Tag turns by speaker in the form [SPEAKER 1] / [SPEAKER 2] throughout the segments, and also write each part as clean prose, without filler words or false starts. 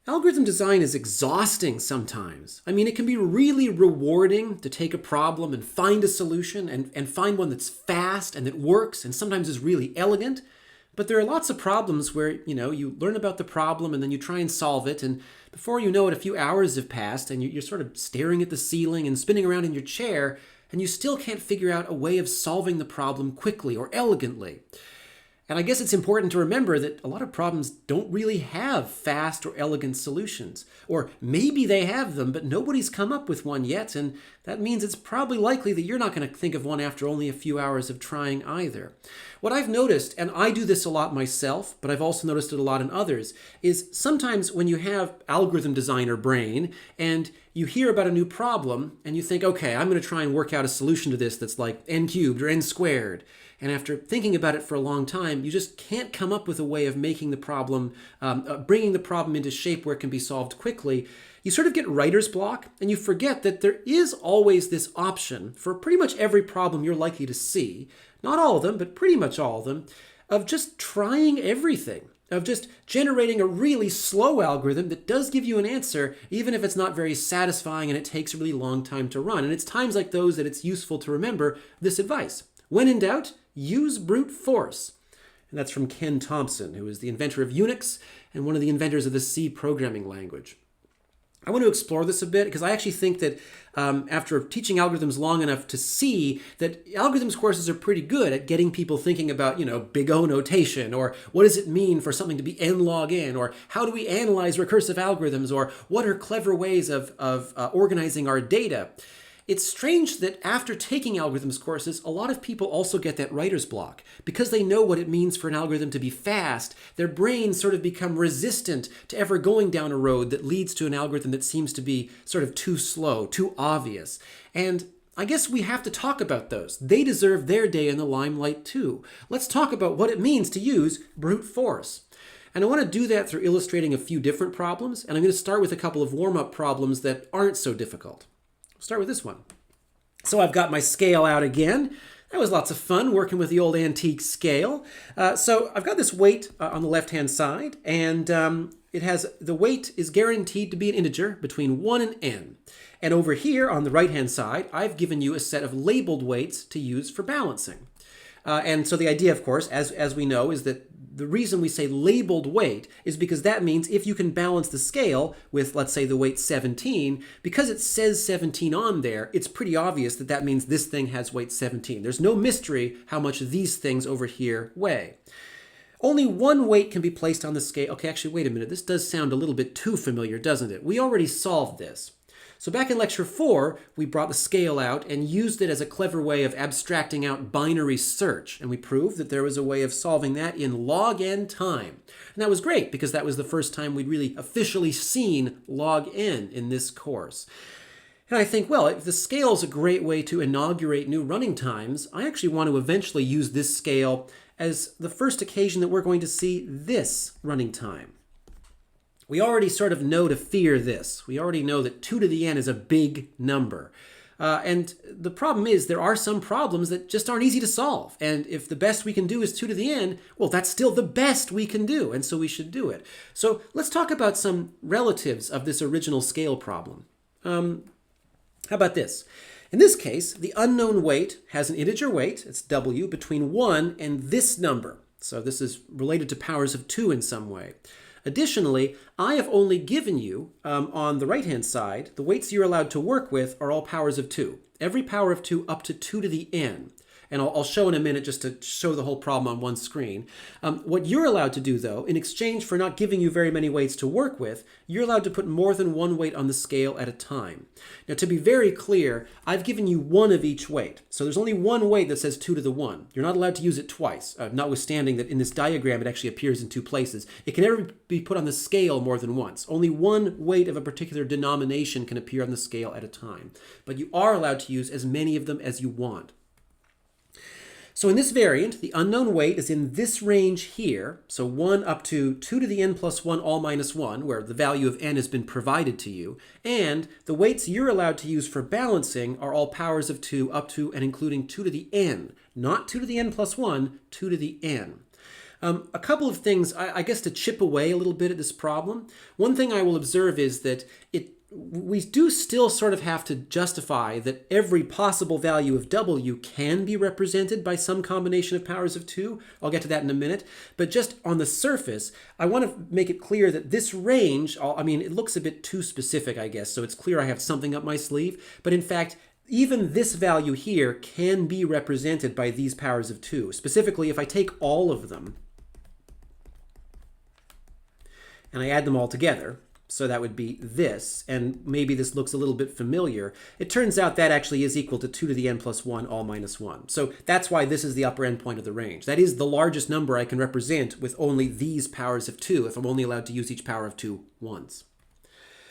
[SPEAKER 1] Algorithm design is exhausting sometimes. I mean, it can be really rewarding to take a problem and find a solution and find one that's fast and that works and sometimes is really elegant. But there are lots of problems where, you learn about the problem and then you try and solve it, and before you know it, a few hours have passed and you're sort of staring at the ceiling and spinning around in your chair, and you still can't figure out a way of solving the problem quickly or elegantly. And I guess it's important to remember that a lot of problems don't really have fast or elegant solutions. Or maybe they have them, but nobody's come up with one yet, and that means it's probably likely that you're not going to think of one after only a few hours of trying either. What I've noticed, and I do this a lot myself, but I've also noticed it a lot in others, is sometimes when you have algorithm designer brain and you hear about a new problem and you think, okay, I'm going to try and work out a solution to this that's like n cubed or n squared. And after thinking about it for a long time, you just can't come up with a way of making the problem, bringing the problem into shape where it can be solved quickly. You sort of get writer's block, and you forget that there is always this option for pretty much every problem you're likely to see, not all of them, but pretty much all of them, of just trying everything, of just generating a really slow algorithm that does give you an answer, even if it's not very satisfying and it takes a really long time to run. And it's times like those that it's useful to remember this advice. When in doubt, use brute force. And that's from Ken Thompson, who is the inventor of Unix and one of the inventors of the C programming language. I want to explore this a bit because I actually think that after teaching algorithms long enough to see that algorithms courses are pretty good at getting people thinking about, big O notation, or what does it mean for something to be n log n, or how do we analyze recursive algorithms, or what are clever ways of organizing our data. It's strange that after taking algorithms courses, a lot of people also get that writer's block. Because they know what it means for an algorithm to be fast, their brains sort of become resistant to ever going down a road that leads to an algorithm that seems to be sort of too slow, too obvious. And I guess we have to talk about those. They deserve their day in the limelight too. Let's talk about what it means to use brute force. And I want to do that through illustrating a few different problems, and I'm going to start with a couple of warm-up problems that aren't so difficult. We'll start with this one. So I've got my scale out again. That was lots of fun working with the old antique scale. So I've got this weight on the left-hand side, and it has the weight is guaranteed to be an integer between 1 and n. And over here on the right-hand side, I've given you a set of labeled weights to use for balancing. And so the idea, of course, as we know, is that the reason we say labeled weight is because that means if you can balance the scale with, let's say, the weight 17, because it says 17 on there, it's pretty obvious that that means this thing has weight 17. There's no mystery how much these things over here weigh. Only one weight can be placed on the scale. Okay, actually, wait a minute. This does sound a little bit too familiar, doesn't it? We already solved this. So back in lecture 4, we brought the scale out and used it as a clever way of abstracting out binary search. And we proved that there was a way of solving that in log n time. And that was great because that was the first time we'd really officially seen log n in this course. And I think, well, if the scale is a great way to inaugurate new running times, I actually want to eventually use this scale as the first occasion that we're going to see this running time. We already sort of know to fear this. We already know that 2 to the n is a big number. And the problem is there are some problems that just aren't easy to solve. And if the best we can do is 2 to the n, well, that's still the best we can do, and so we should do it. So let's talk about some relatives of this original scale problem. How about this? In this case, the unknown weight has an integer weight, it's w, between 1 and this number. So this is related to powers of 2 in some way. Additionally, I have only given you, on the right-hand side, the weights you're allowed to work with are all powers of 2. Every power of 2 up to 2 to the n. And I'll show in a minute just to show the whole problem on one screen. What you're allowed to do, though, in exchange for not giving you very many weights to work with, you're allowed to put more than one weight on the scale at a time. Now, to be very clear, I've given you one of each weight. So there's only one weight that says 2 to the 1. You're not allowed to use it twice, notwithstanding that in this diagram it actually appears in 2 places. It can never be put on the scale more than once. Only one weight of a particular denomination can appear on the scale at a time. But you are allowed to use as many of them as you want. So in this variant, the unknown weight is in this range here, so 1 up to 2 to the n plus 1 all minus 1, where the value of n has been provided to you, and the weights you're allowed to use for balancing are all powers of 2 up to and including 2 to the n, not 2 to the n plus 1, 2 to the n. A couple of things, I guess, to chip away a little bit at this problem. One thing I will observe is that we do still sort of have to justify that every possible value of w can be represented by some combination of powers of 2. I'll get to that in a minute. But just on the surface, I want to make it clear that this range, I mean, it looks a bit too specific, I guess, so it's clear I have something up my sleeve. But in fact, even this value here can be represented by these powers of 2. Specifically, if I take all of them and I add them all together, so that would be this, and maybe this looks a little bit familiar. It turns out that actually is equal to 2 to the n plus 1 all minus 1. So that's why this is the upper end point of the range. That is the largest number I can represent with only these powers of 2 if I'm only allowed to use each power of 2 once.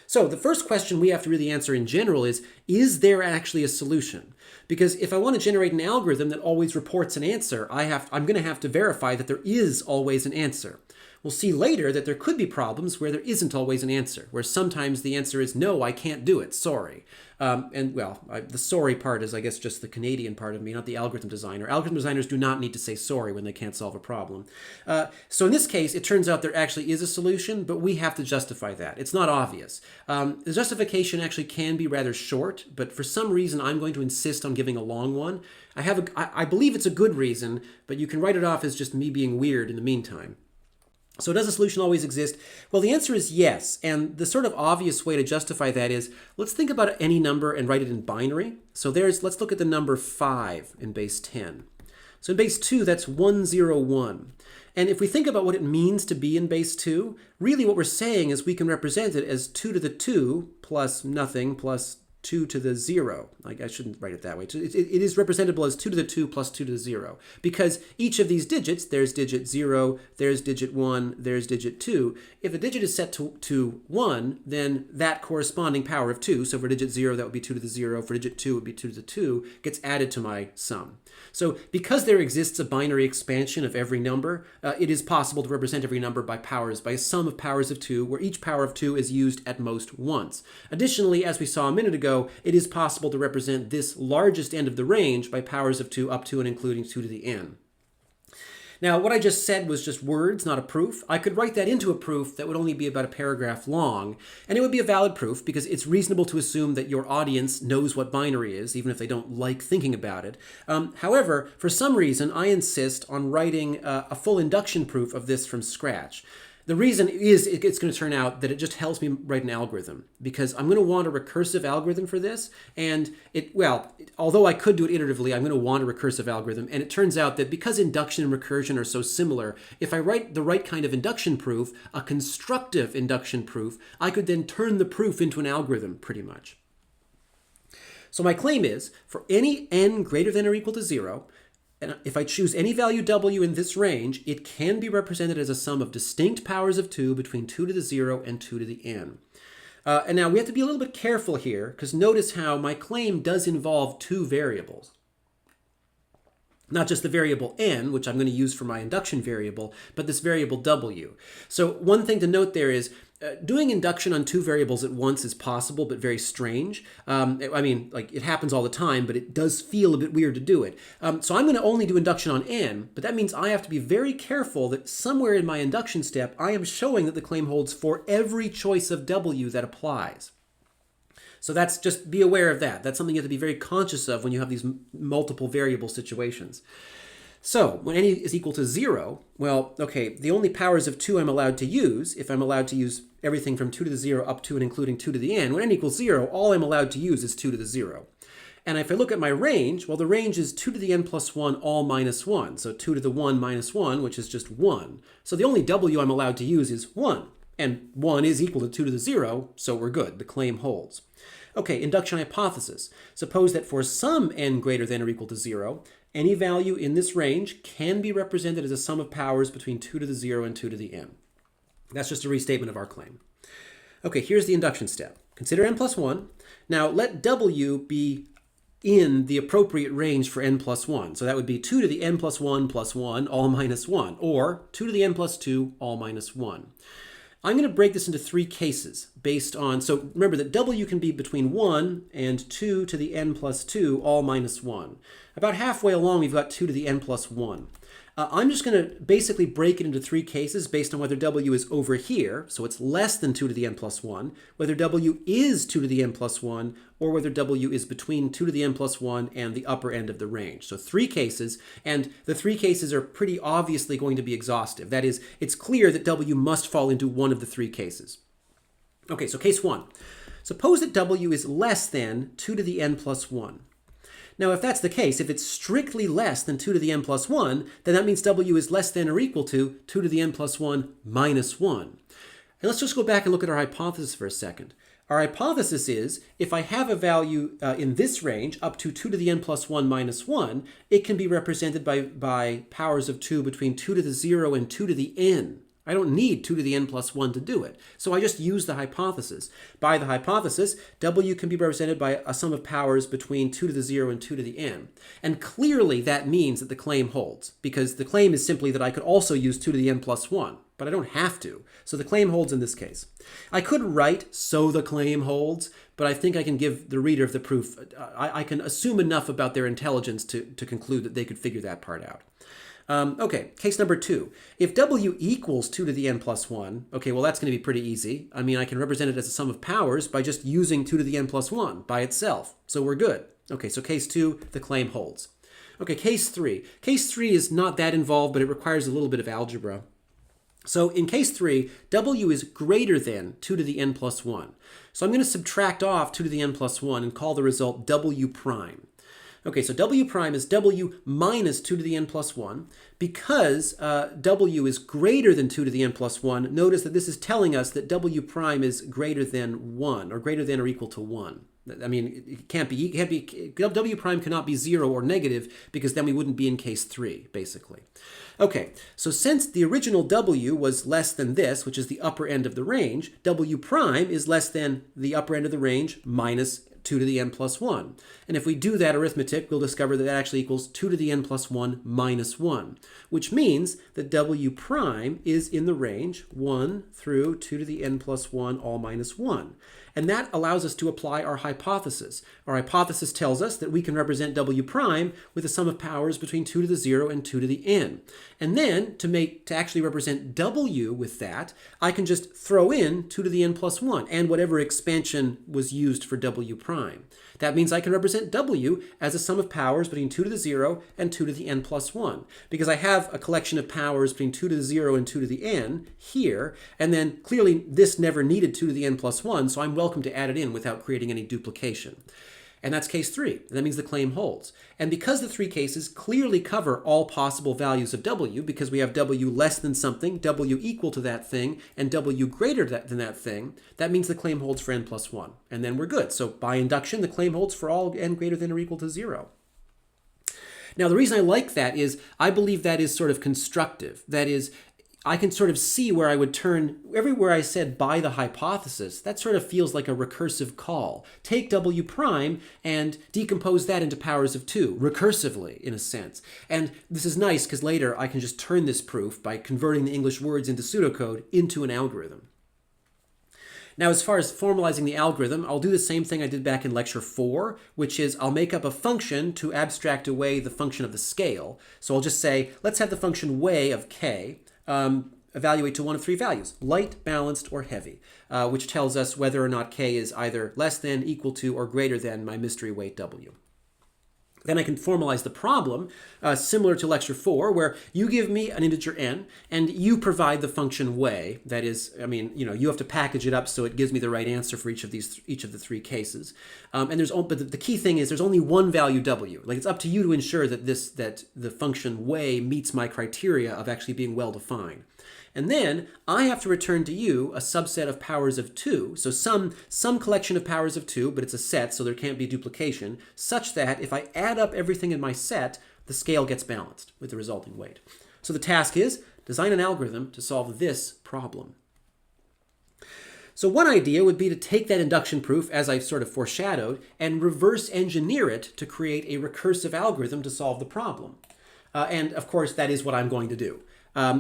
[SPEAKER 1] So the first question we have to really answer in general is there actually a solution? Because if I want to generate an algorithm that always reports an answer, I'm going to have to verify that there is always an answer. We'll see later that there could be problems where there isn't always an answer, where sometimes the answer is, no, I can't do it, sorry. The sorry part is, I guess, just the Canadian part of me, not the algorithm designer. Algorithm designers do not need to say sorry when they can't solve a problem. So in this case, it turns out there actually is a solution, but we have to justify that. It's not obvious. The justification actually can be rather short, but for some reason, I'm going to insist on giving a long one. I believe it's a good reason, but you can write it off as just me being weird in the meantime. So does a solution always exist? Well, the answer is yes. And the sort of obvious way to justify that is, let's think about any number and write it in binary. So let's look at the number 5 in base 10. So in base 2, that's 101. And if we think about what it means to be in base 2, really what we're saying is we can represent it as 2 to the 2 plus nothing plus 2 to the 0. Like, I shouldn't write it that way. It is representable as 2 to the 2 plus 2 to the 0. Because each of these digits, there's digit 0, there's digit 1, there's digit 2. If a digit is set to 1, then that corresponding power of 2, so for digit 0, that would be 2 to the 0. For digit 2, it would be 2 to the 2, gets added to my sum. So because there exists a binary expansion of every number, it is possible to represent every number by a sum of powers of 2, where each power of 2 is used at most once. Additionally, as we saw a minute ago, it is possible to represent this largest end of the range by powers of 2 up to and including 2 to the n. Now, what I just said was just words, not a proof. I could write that into a proof that would only be about a paragraph long, and it would be a valid proof because it's reasonable to assume that your audience knows what binary is, even if they don't like thinking about it. However, for some reason, I insist on writing a full induction proof of this from scratch. The reason is it's going to turn out that it just helps me write an algorithm, because I'm going to want a recursive algorithm for this, and although I could do it iteratively, I'm going to want a recursive algorithm, and it turns out that because induction and recursion are so similar, if I write the right kind of induction proof, a constructive induction proof, I could then turn the proof into an algorithm, pretty much. So my claim is, for any n greater than or equal to 0, and if I choose any value w in this range, it can be represented as a sum of distinct powers of 2 between 2 to the 0 and 2 to the n. And now we have to be a little bit careful here, because notice how my claim does involve two variables. Not just the variable n, which I'm going to use for my induction variable, but this variable w. So one thing to note there is, doing induction on two variables at once is possible, but very strange. It happens all the time, but it does feel a bit weird to do it. So I'm going to only do induction on n, but that means I have to be very careful that somewhere in my induction step, I am showing that the claim holds for every choice of w that applies. So just be aware of that. That's something you have to be very conscious of when you have these multiple variable situations. So when n is equal to 0, well, okay, the only powers of 2 I'm allowed to use, if I'm allowed to use everything from 2 to the 0 up to and including 2 to the n, when n equals 0, all I'm allowed to use is 2 to the 0. And if I look at my range, well, the range is 2 to the n plus 1 all minus 1. So 2 to the 1 minus 1, which is just 1. So the only w I'm allowed to use is 1. And 1 is equal to 2 to the 0, so we're good. The claim holds. Okay, induction hypothesis. Suppose that for some n greater than or equal to 0, any value in this range can be represented as a sum of powers between 2 to the 0 and 2 to the n. That's just a restatement of our claim. Okay, here's the induction step. Consider n plus 1. Now let w be in the appropriate range for n plus 1. So that would be 2 to the n plus 1 all minus 1, or 2 to the n plus 2 all minus 1. I'm going to break this into three cases based on, so remember that w can be between 1 and 2 to the n plus 2 all minus 1. About halfway along, we've got 2 to the n plus 1. I'm just going to basically break it into three cases based on whether w is over here, so it's less than 2 to the n plus 1, whether w is 2 to the n plus 1, or whether w is between 2 to the n plus 1 and the upper end of the range. So three cases, and the three cases are pretty obviously going to be exhaustive. That is, it's clear that w must fall into one of the three cases. Okay, so case 1. Suppose that w is less than 2 to the n plus 1. Now, if that's the case, if it's strictly less than 2 to the n plus 1, then that means w is less than or equal to 2 to the n plus 1 minus 1. And let's just go back and look at our hypothesis for a second. Our hypothesis is, if I have a value in this range, up to 2 to the n plus 1 minus 1, it can be represented by powers of 2 between 2 to the 0 and 2 to the n. I don't need 2 to the n plus 1 to do it. So I just use the hypothesis. By the hypothesis, w can be represented by a sum of powers between 2 to the 0 and 2 to the n. And clearly that means that the claim holds, because the claim is simply that I could also use 2 to the n plus 1, but I don't have to. So the claim holds in this case. I could write, so the claim holds, but I think I can give the reader of the proof, I can assume enough about their intelligence to conclude that they could figure that part out. Okay, case number 2. If w equals 2 to the n plus 1, okay, well that's going to be pretty easy. I mean, I can represent it as a sum of powers by just using 2 to the n plus 1 by itself. So we're good. Okay, so case 2, the claim holds. Okay, case 3. Case 3 is not that involved, but it requires a little bit of algebra. So in case 3, w is greater than 2 to the n plus 1. So I'm going to subtract off 2 to the n plus 1 and call the result w prime. Okay, so w prime is w minus 2 to the n plus 1. Because w is greater than 2 to the n plus 1, notice that this is telling us that w prime is greater than 1, or greater than or equal to 1. I mean, it can't be, w prime cannot be 0 or negative, because then we wouldn't be in case 3, basically. Okay, so since the original w was less than this, which is the upper end of the range, w prime is less than the upper end of the range minus 2 to the n plus 1. And if we do that arithmetic, we'll discover that that actually equals 2 to the n plus 1 minus 1, which means that w prime is in the range 1 through 2 to the n plus 1 all minus 1. And that allows us to apply our hypothesis. Our hypothesis tells us that we can represent w prime with a sum of powers between 2 to the 0 and 2 to the n. And then, to actually represent w with that, I can just throw in 2 to the n plus 1 and whatever expansion was used for w prime. That means I can represent w as a sum of powers between 2 to the 0 and 2 to the n plus 1, because I have a collection of powers between 2 to the 0 and 2 to the n here, and then clearly this never needed 2 to the n plus 1, so I'm welcome to add it in without creating any duplication. And that's case 3. That means the claim holds. And because the three cases clearly cover all possible values of w, because we have w less than something, w equal to that thing, and w greater than that thing, that means the claim holds for n plus 1. And then we're good. So by induction, the claim holds for all n greater than or equal to 0. Now, the reason I like that is I believe that is sort of constructive. That is, I can sort of see where I would turn, everywhere I said by the hypothesis, that sort of feels like a recursive call. Take w prime and decompose that into powers of 2, recursively, in a sense. And this is nice because later I can just turn this proof by converting the English words into pseudocode into an algorithm. Now, as far as formalizing the algorithm, I'll do the same thing I did back in lecture 4, which is I'll make up a function to abstract away the function of the scale. So I'll just say, let's have the function way of k evaluate to one of 3 values, light, balanced, or heavy, which tells us whether or not k is either less than, equal to, or greater than my mystery weight w. Then I can formalize the problem similar to lecture 4, where you give me an integer n and you provide the function way. That is, I mean, you have to package it up so it gives me the right answer for each of the 3 cases. But the key thing is there's only one value w. Like, it's up to you to ensure that the function way meets my criteria of actually being well defined. And then I have to return to you a subset of powers of 2, so some collection of powers of 2, but it's a set, so there can't be duplication, such that if I add up everything in my set, the scale gets balanced with the resulting weight. So the task is, design an algorithm to solve this problem. So one idea would be to take that induction proof, as I've sort of foreshadowed, and reverse engineer it to create a recursive algorithm to solve the problem. And of course, that is what I'm going to do.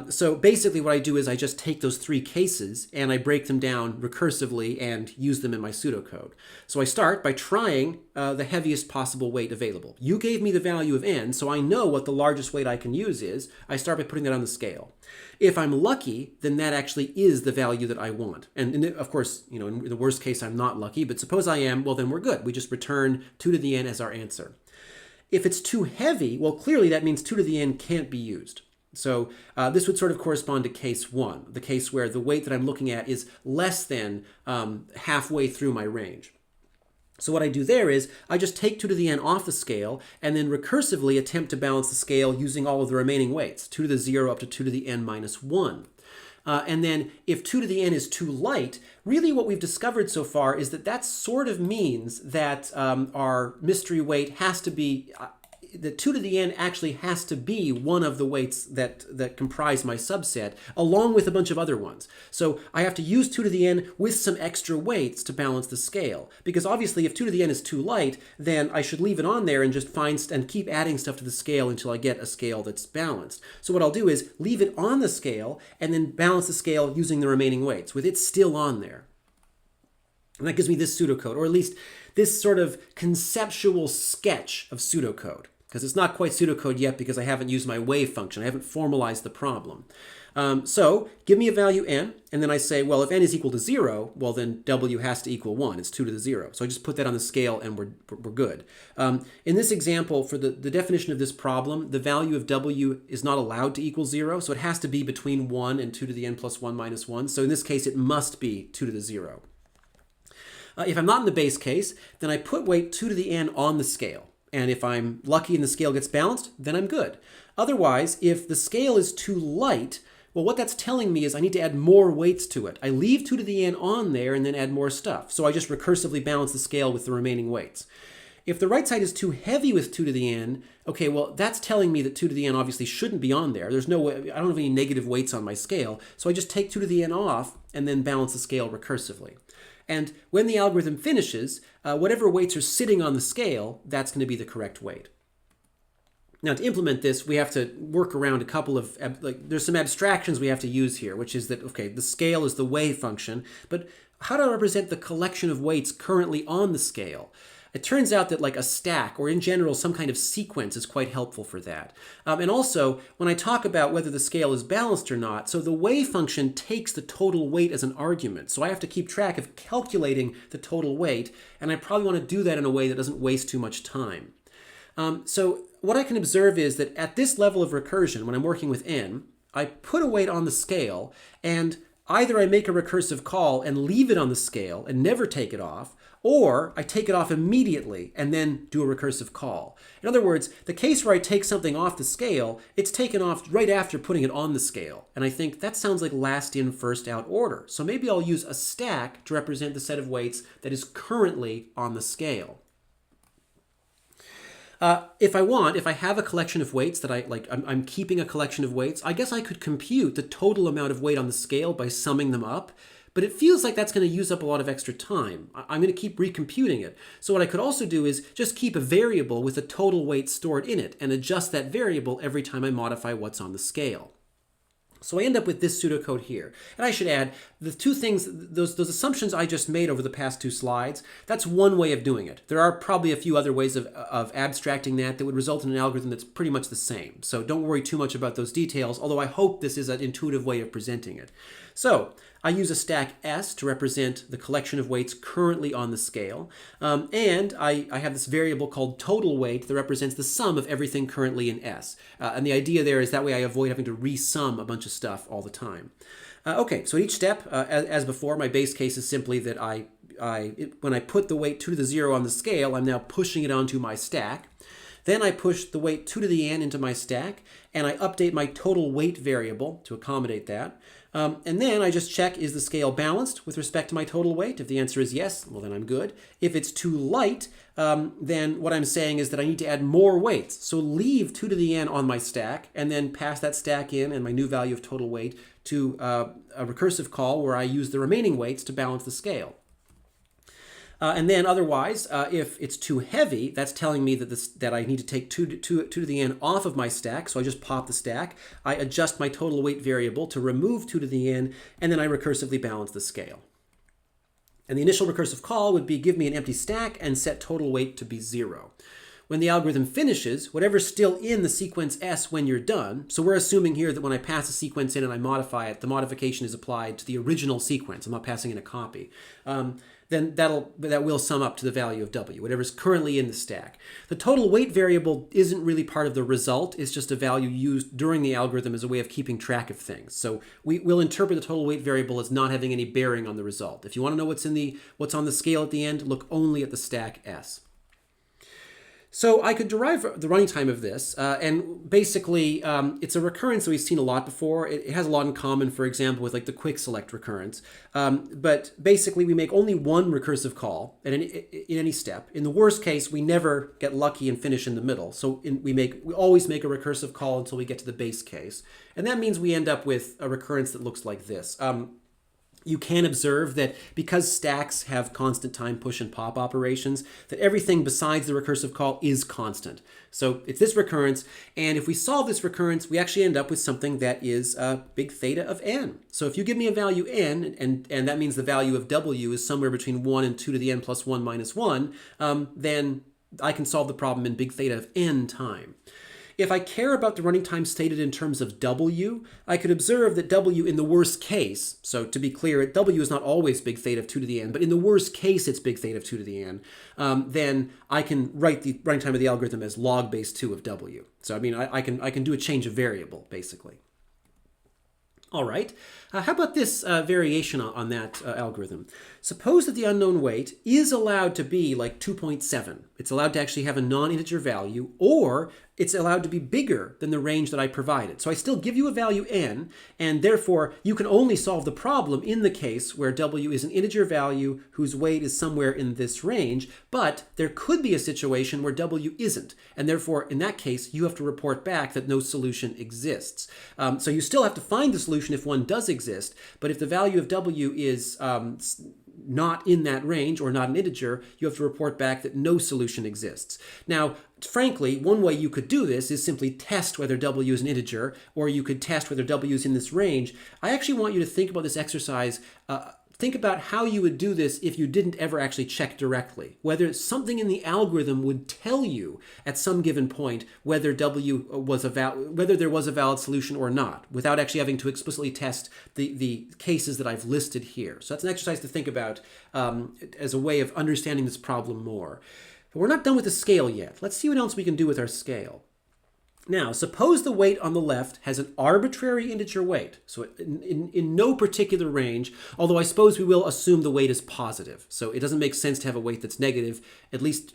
[SPEAKER 1] So basically what I do is I just take those three cases and I break them down recursively and use them in my pseudocode. So I start by trying the heaviest possible weight available. You gave me the value of n, so I know what the largest weight I can use is. I start by putting that on the scale. If I'm lucky, then that actually is the value that I want. And of course, in the worst case, I'm not lucky, but suppose I am, well, then we're good. We just return 2 to the n as our answer. If it's too heavy, well, clearly that means 2 to the n can't be used. So this would sort of correspond to case 1, the case where the weight that I'm looking at is less than halfway through my range. So what I do there is I just take 2 to the n off the scale and then recursively attempt to balance the scale using all of the remaining weights, 2 to the 0 up to 2 to the n minus 1. And then if 2 to the n is too light, really what we've discovered so far is that sort of means that our mystery weight has to be, that 2 to the n actually has to be one of the weights that comprise my subset, along with a bunch of other ones. So I have to use 2 to the n with some extra weights to balance the scale. Because obviously if 2 to the n is too light, then I should leave it on there and just and keep adding stuff to the scale until I get a scale that's balanced. So what I'll do is leave it on the scale and then balance the scale using the remaining weights, with it still on there. And that gives me this pseudocode, or at least this sort of conceptual sketch of pseudocode. Because it's not quite pseudocode yet because I haven't used my wave function. I haven't formalized the problem. So give me a value n, and then I say, well, if n is equal to 0, well, then w has to equal 1. It's 2 to the 0. So I just put that on the scale, and we're good. In this example, for the definition of this problem, the value of w is not allowed to equal 0, so it has to be between 1 and 2 to the n plus 1 minus 1. So in this case, it must be 2 to the 0. If I'm not in the base case, then I put weight 2 to the n on the scale. And if I'm lucky and the scale gets balanced, then I'm good. Otherwise, if the scale is too light, well, what that's telling me is I need to add more weights to it. I leave 2 to the n on there and then add more stuff. So I just recursively balance the scale with the remaining weights. If the right side is too heavy with 2 to the n, okay, well, that's telling me that 2 to the n obviously shouldn't be on there. There's no way, I don't have any negative weights on my scale. So I just take 2 to the n off and then balance the scale recursively. And when the algorithm finishes, whatever weights are sitting on the scale, that's going to be the correct weight. Now, to implement this, we have to work around a couple of, there's some abstractions we have to use here, which is that, okay, the scale is the wave function, but how do I represent the collection of weights currently on the scale? It turns out that like a stack, or in general some kind of sequence, is quite helpful for that. And also, when I talk about whether the scale is balanced or not, so the wave function takes the total weight as an argument. So I have to keep track of calculating the total weight, and I probably want to do that in a way that doesn't waste too much time. So what I can observe is that at this level of recursion, when I'm working with n, I put a weight on the scale, and either I make a recursive call and leave it on the scale and never take it off, or I take it off immediately and then do a recursive call. In other words, the case where I take something off the scale, it's taken off right after putting it on the scale. And I think that sounds like last in, first out order. So maybe I'll use a stack to represent the set of weights that is currently on the scale. If I have a collection of weights that I'm keeping a collection of weights, I guess I could compute the total amount of weight on the scale by summing them up. But it feels like that's going to use up a lot of extra time. I'm going to keep recomputing it. So what I could also do is just keep a variable with a total weight stored in it and adjust that variable every time I modify what's on the scale. So I end up with this pseudocode here. And I should add, the two things, those assumptions I just made over the past 2 slides, that's one way of doing it. There are probably a few other ways of abstracting that would result in an algorithm that's pretty much the same. So don't worry too much about those details, although I hope this is an intuitive way of presenting it. So I use a stack S to represent the collection of weights currently on the scale. And I have this variable called total weight that represents the sum of everything currently in S. And the idea there is that way I avoid having to resum a bunch of stuff all the time. Okay, so each step, as before, my base case is simply that when I put the weight 2 to the 0 on the scale, I'm now pushing it onto my stack. Then I push the weight 2 to the n into my stack, and I update my total weight variable to accommodate that. And then I just check, is the scale balanced with respect to my total weight? If the answer is yes, well then I'm good. If it's too light, then what I'm saying is that I need to add more weights. So leave 2 to the n on my stack, and then pass that stack in and my new value of total weight to a recursive call where I use the remaining weights to balance the scale. And then otherwise, if it's too heavy, that's telling me that I need to take 2 to the n off of my stack. So I just pop the stack. I adjust my total weight variable to remove 2 to the n, and then I recursively balance the scale. And the initial recursive call would be give me an empty stack and set total weight to be 0. When the algorithm finishes, whatever's still in the sequence S when you're done, so we're assuming here that when I pass a sequence in and I modify it, the modification is applied to the original sequence. I'm not passing in a copy. Then that will sum up to the value of W, whatever's currently in the stack. The total weight variable isn't really part of the result. It's just a value used during the algorithm as a way of keeping track of things. So we'll interpret the total weight variable as not having any bearing on the result. If you want to know what's on the scale at the end, look only at the stack S. So I could derive the running time of this, and basically it's a recurrence that we've seen a lot before. It has a lot in common, for example, with like the quick select recurrence. But basically we make only one recursive call in any step. In the worst case, we never get lucky and finish in the middle. So we always make a recursive call until we get to the base case. And that means we end up with a recurrence that looks like this. You can observe that because stacks have constant time push and pop operations, that everything besides the recursive call is constant. So it's this recurrence, and if we solve this recurrence, we actually end up with something that is big theta of n. So if you give me a value n, and that means the value of W is somewhere between 1 and 2 to the n plus 1 minus 1, then I can solve the problem in big theta of n time. If I care about the running time stated in terms of W, I could observe that W in the worst case, so to be clear, W is not always big theta of 2 to the n, but in the worst case it's big theta of 2 to the n, then I can write the running time of the algorithm as log base 2 of W. So I mean, I can do a change of variable, basically. All right, how about this variation on that algorithm? Suppose that the unknown weight is allowed to be like 2.7. It's allowed to actually have a non-integer value, or it's allowed to be bigger than the range that I provided. So I still give you a value n, and therefore you can only solve the problem in the case where W is an integer value whose weight is somewhere in this range, but there could be a situation where W isn't, and therefore in that case you have to report back that no solution exists. So you still have to find the solution if one does exist, but if the value of W is not in that range or not an integer, you have to report back that no solution exists. Now, frankly, one way you could do this is simply test whether W is an integer, or you could test whether W is in this range. I actually want you to think about this exercise. Think about how you would do this if you didn't ever actually check directly, whether something in the algorithm would tell you at some given point whether whether there was a valid solution or not, without actually having to explicitly test the cases that I've listed here. So that's an exercise to think about as a way of understanding this problem more. But we're not done with the scale yet. Let's see what else we can do with our scale. Now, suppose the weight on the left has an arbitrary integer weight, so in no particular range, although I suppose we will assume the weight is positive. So it doesn't make sense to have a weight that's negative, at least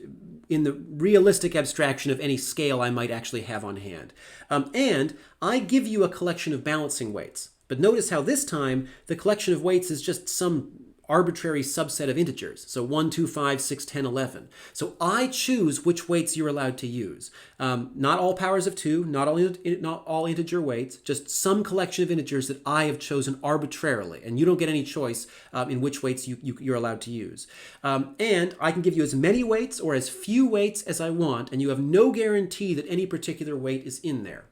[SPEAKER 1] in the realistic abstraction of any scale I might actually have on hand. And I give you a collection of balancing weights. But notice how this time the collection of weights is just some arbitrary subset of integers. So 1, 2, 5, 6, 10, 11. So I choose which weights you're allowed to use. Not all powers of 2, not all integer weights, just some collection of integers that I have chosen arbitrarily. And you don't get any choice in which weights you're allowed to use. And I can give you as many weights or as few weights as I want, and you have no guarantee that any particular weight is in there.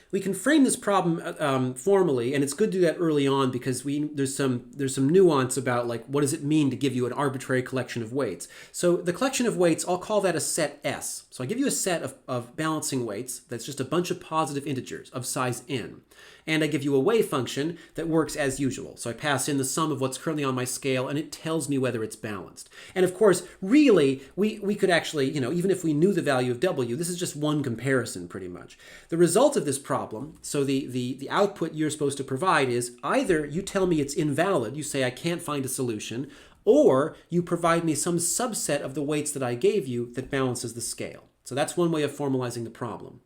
[SPEAKER 1] We can frame this problem formally, and it's good to do that early on because there's some nuance about like what does it mean to give you an arbitrary collection of weights. So the collection of weights, I'll call that a set S. So I give you a set of balancing weights that's just a bunch of positive integers of size n. And I give you a wave function that works as usual. So I pass in the sum of what's currently on my scale, and it tells me whether it's balanced. And of course, really, we could actually, even if we knew the value of W, this is just one comparison pretty much. The result of this problem, so the output you're supposed to provide is either you tell me it's invalid, you say I can't find a solution, or you provide me some subset of the weights that I gave you that balances the scale. So that's one way of formalizing the problem.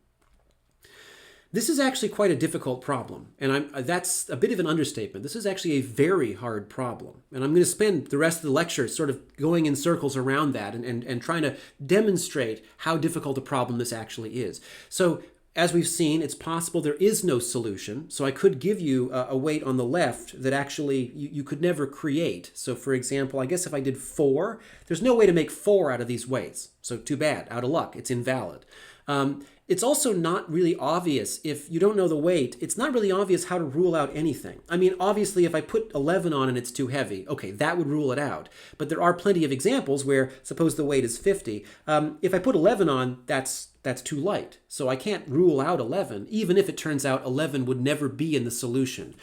[SPEAKER 1] This is actually quite a difficult problem, and that's a bit of an understatement. This is actually a very hard problem, and I'm going to spend the rest of the lecture sort of going in circles around that and trying to demonstrate how difficult a problem this actually is. So as we've seen, it's possible there is no solution. So I could give you a weight on the left that actually you could never create. So for example, I guess if I did 4, there's no way to make 4 out of these weights. So too bad, out of luck, it's invalid. It's also not really obvious, if you don't know the weight, it's not really obvious how to rule out anything. I mean, obviously, if I put 11 on and it's too heavy, okay, that would rule it out. But there are plenty of examples where, suppose the weight is 50, if I put 11 on, that's too light. So I can't rule out 11, even if it turns out 11 would never be in the solution.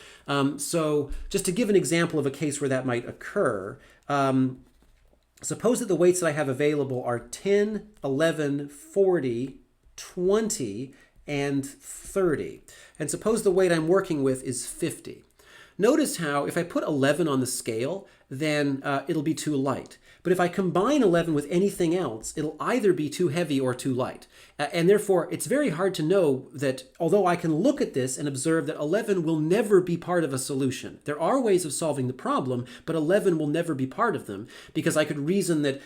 [SPEAKER 1] So just to give an example of a case where that might occur, suppose that the weights that I have available are 10, 11, 40, 20, and 30. And suppose the weight I'm working with is 50. Notice how if I put 11 on the scale, then it'll be too light. But if I combine 11 with anything else, it'll either be too heavy or too light. And therefore, it's very hard to know that, although I can look at this and observe that 11 will never be part of a solution. There are ways of solving the problem, but 11 will never be part of them, because I could reason that,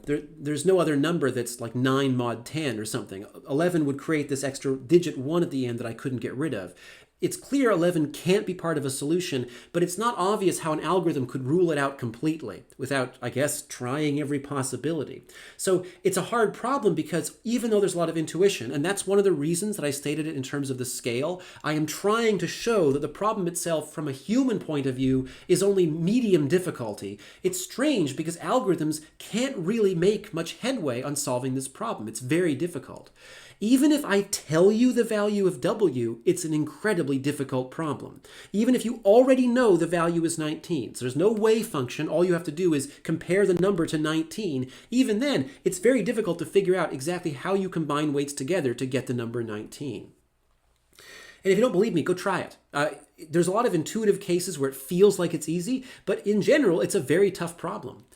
[SPEAKER 1] there's no other number that's like 9 mod 10 or something. 11 would create this extra digit 1 at the end that I couldn't get rid of. It's clear 11 can't be part of a solution, but it's not obvious how an algorithm could rule it out completely without, I guess, trying every possibility. So it's a hard problem because even though there's a lot of intuition, and that's one of the reasons that I stated it in terms of the scale, I am trying to show that the problem itself from a human point of view is only medium difficulty. It's strange because algorithms can't really make much headway on solving this problem. It's very difficult. Even if I tell you the value of W, it's an incredibly difficult problem. Even if you already know the value is 19, so there's no wave function, all you have to do is compare the number to 19. Even then, it's very difficult to figure out exactly how you combine weights together to get the number 19. And if you don't believe me, go try it. There's a lot of intuitive cases where it feels like it's easy, but in general, it's a very tough problem.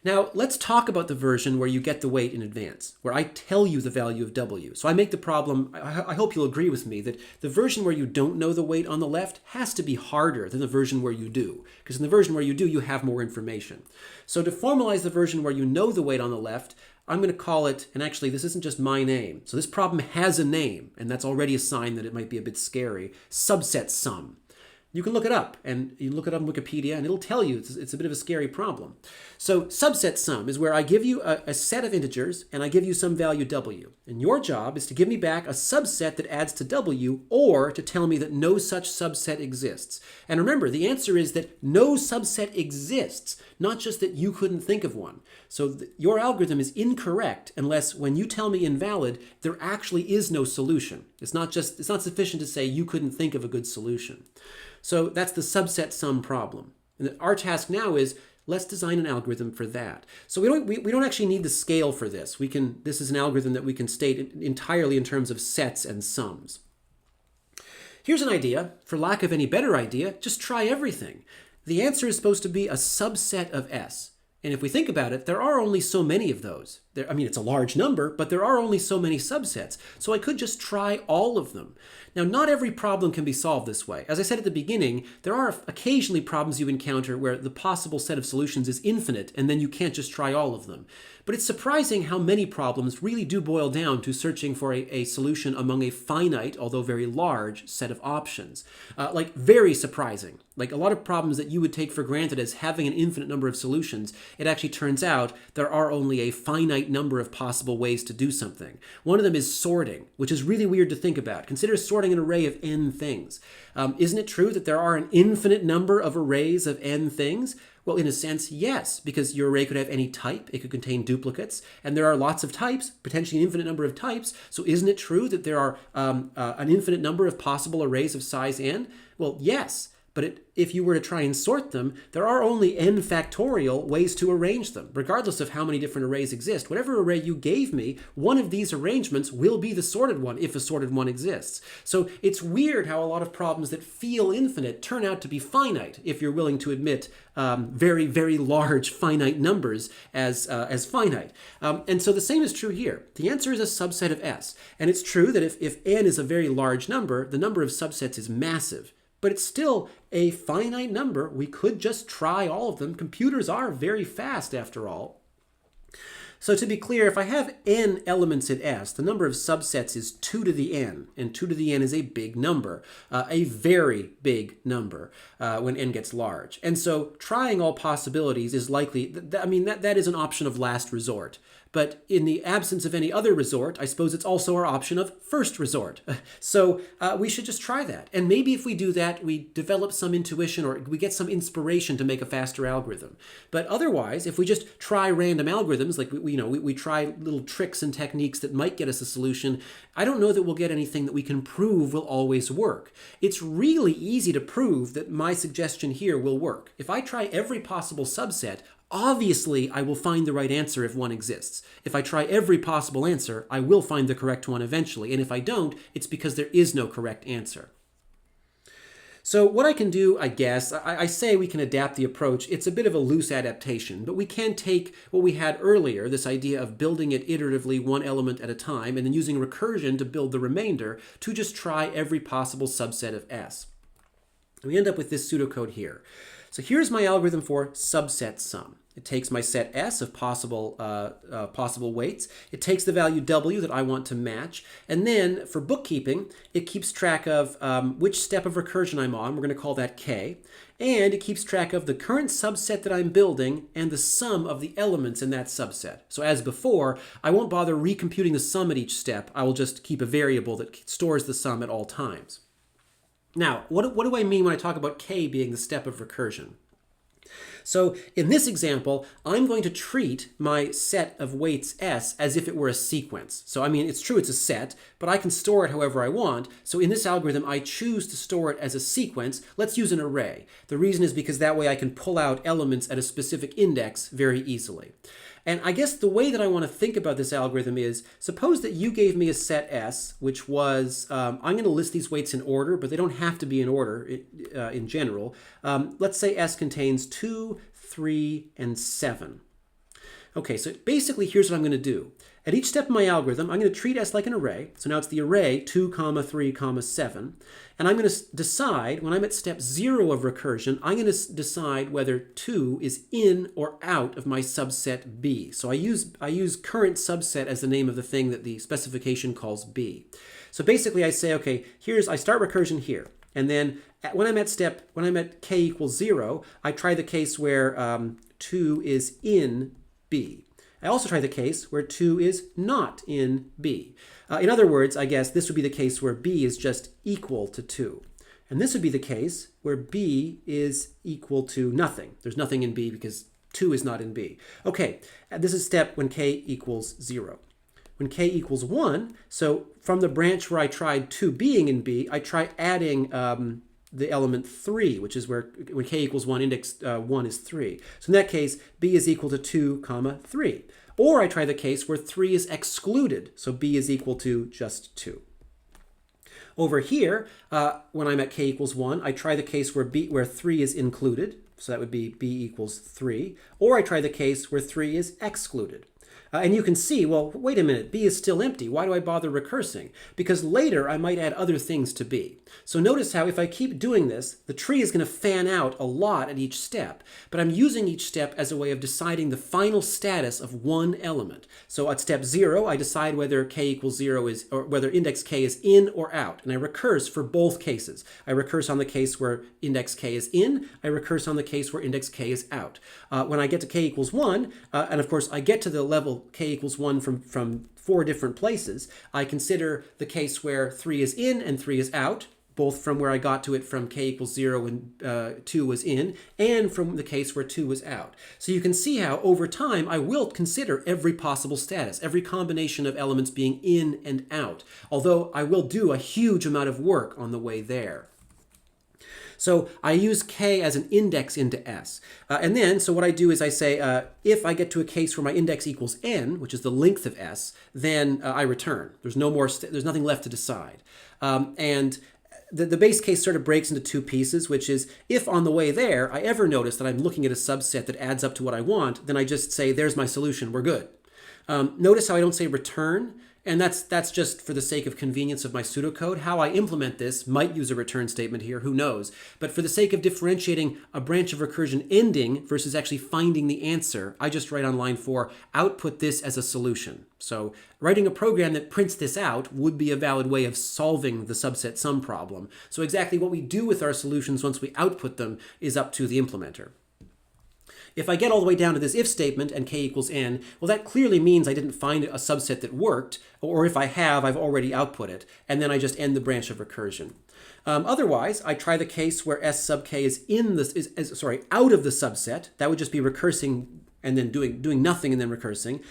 [SPEAKER 1] Now, let's talk about the version where you get the weight in advance, where I tell you the value of W. So I make the problem, I hope you'll agree with me, that the version where you don't know the weight on the left has to be harder than the version where you do, because in the version where you do, you have more information. So to formalize the version where you know the weight on the left, I'm going to call it, and actually this isn't just my name, so this problem has a name, and that's already a sign that it might be a bit scary, SubsetSum. You can look it up, and you look it up on Wikipedia, and it'll tell you it's a bit of a scary problem. So SubsetSum is where I give you a set of integers, and I give you some value W. And your job is to give me back a subset that adds to W, or to tell me that no such subset exists. And remember, the answer is that no subset exists, not just that you couldn't think of one. So your algorithm is incorrect unless when you tell me invalid, there actually is no solution. It's not sufficient to say you couldn't think of a good solution. So that's the SubsetSum problem. And our task now is, let's design an algorithm for that. So we don't actually need the scale for this. This is an algorithm that we can state entirely in terms of sets and sums. Here's an idea. For lack of any better idea, just try everything. The answer is supposed to be a subset of S. And if we think about it, there are only so many of those. It's a large number, but there are only so many subsets. So I could just try all of them. Now, not every problem can be solved this way. As I said at the beginning, there are occasionally problems you encounter where the possible set of solutions is infinite, and then you can't just try all of them. But it's surprising how many problems really do boil down to searching for a solution among a finite, although very large, set of options. Very surprising. Like a lot of problems that you would take for granted as having an infinite number of solutions, it actually turns out there are only a finite number of possible ways to do something. One of them is sorting, which is really weird to think about. Consider sorting an array of n things. Isn't it true that there are an infinite number of arrays of n things? Well, in a sense, yes, because your array could have any type. It could contain duplicates, and there are lots of types, potentially an infinite number of types. So isn't it true that there are an infinite number of possible arrays of size n? Well, yes. But if you were to try and sort them, there are only n factorial ways to arrange them, regardless of how many different arrays exist. Whatever array you gave me, one of these arrangements will be the sorted one, if a sorted one exists. So it's weird how a lot of problems that feel infinite turn out to be finite, if you're willing to admit very, very large finite numbers as finite. And so the same is true here. The answer is a subset of S. And it's true that if n is a very large number, the number of subsets is massive. But it's still a finite number. We could just try all of them. Computers are very fast, after all. So to be clear, if I have n elements in S, the number of subsets is 2 to the n, and 2 to the n is a big number, a very big number when n gets large. And so trying all possibilities is likely, that is an option of last resort. But in the absence of any other resort, I suppose it's also our option of first resort. So we should just try that. And maybe if we do that, we develop some intuition or we get some inspiration to make a faster algorithm. But otherwise, if we just try random algorithms, like we try little tricks and techniques that might get us a solution, I don't know that we'll get anything that we can prove will always work. It's really easy to prove that my suggestion here will work. If I try every possible subset, obviously, I will find the right answer if one exists. If I try every possible answer, I will find the correct one eventually. And if I don't, it's because there is no correct answer. So what I can do, I guess, I say we can adapt the approach. It's a bit of a loose adaptation, but we can take what we had earlier, this idea of building it iteratively one element at a time, and then using recursion to build the remainder to just try every possible subset of S. And we end up with this pseudocode here. So here's my algorithm for SubsetSum. It takes my set S of possible weights. It takes the value W that I want to match. And then for bookkeeping, it keeps track of which step of recursion I'm on. We're going to call that K. And it keeps track of the current subset that I'm building and the sum of the elements in that subset. So as before, I won't bother recomputing the sum at each step. I will just keep a variable that stores the sum at all times. Now, what do I mean when I talk about K being the step of recursion? So in this example, I'm going to treat my set of weights S as if it were a sequence. So I mean, it's true it's a set, but I can store it however I want. So in this algorithm, I choose to store it as a sequence. Let's use an array. The reason is because that way I can pull out elements at a specific index very easily. And I guess the way that I want to think about this algorithm is, suppose that you gave me a set S, which was, I'm going to list these weights in order, but they don't have to be in order in general. Let's say S contains 2, 3, and 7. Okay, so basically here's what I'm going to do. At each step of my algorithm, I'm going to treat S like an array. So now it's the array 2, 3, 7. And I'm going to decide, when I'm at step 0 of recursion, I'm going to decide whether 2 is in or out of my subset B. So I use current subset as the name of the thing that the specification calls B. So basically I say, okay, I start recursion here. And then when I'm at K equals 0, I try the case where 2 is in B. I also try the case where 2 is not in B. In other words, I guess this would be the case where B is just equal to 2. And this would be the case where B is equal to nothing. There's nothing in B because 2 is not in B. Okay, this is step when K equals 0. When K equals 1, so from the branch where I tried 2 being in B, I try adding the element 3, which is where when K equals 1, index 1 is 3. So in that case, B is equal to 2, 3. Or I try the case where 3 is excluded, so B is equal to just 2. Over here, when I'm at K equals 1, I try the case where 3 is included, so that would be B equals 3. Or I try the case where 3 is excluded. And you can see, well, wait a minute, B is still empty. Why do I bother recursing? Because later I might add other things to B. So notice how if I keep doing this, the tree is going to fan out a lot at each step, but I'm using each step as a way of deciding the final status of one element. So at step 0, I decide whether K equals 0 is, or whether index K is in or out, and I recurse for both cases. I recurse on the case where index K is in, I recurse on the case where index K is out. When I get to K equals 1, and of course I get to the level K equals 1 from 4 different places, I consider the case where 3 is in and 3 is out, both from where I got to it from K equals 0 when 2 was in, and from the case where 2 was out. So you can see how over time I will consider every possible status, every combination of elements being in and out, although I will do a huge amount of work on the way there. So I use K as an index into S. And then, so what I do is I say, if I get to a case where my index equals N, which is the length of S, then I return. There's nothing left to decide. And the base case sort of breaks into 2 pieces, which is if on the way there I ever notice that I'm looking at a subset that adds up to what I want, then I just say, there's my solution, we're good. Notice how I don't say return. And that's just for the sake of convenience of my pseudocode. How I implement this might use a return statement here, who knows. But for the sake of differentiating a branch of recursion ending versus actually finding the answer, I just write on line 4, output this as a solution. So writing a program that prints this out would be a valid way of solving the subset sum problem. So exactly what we do with our solutions once we output them is up to the implementer. If I get all the way down to this if statement and k equals n, well, that clearly means I didn't find a subset that worked, or if I have, I've already output it, and then I just end the branch of recursion. Otherwise, I try the case where s sub k is out of the subset. That would just be recursing and then doing nothing and then recursing.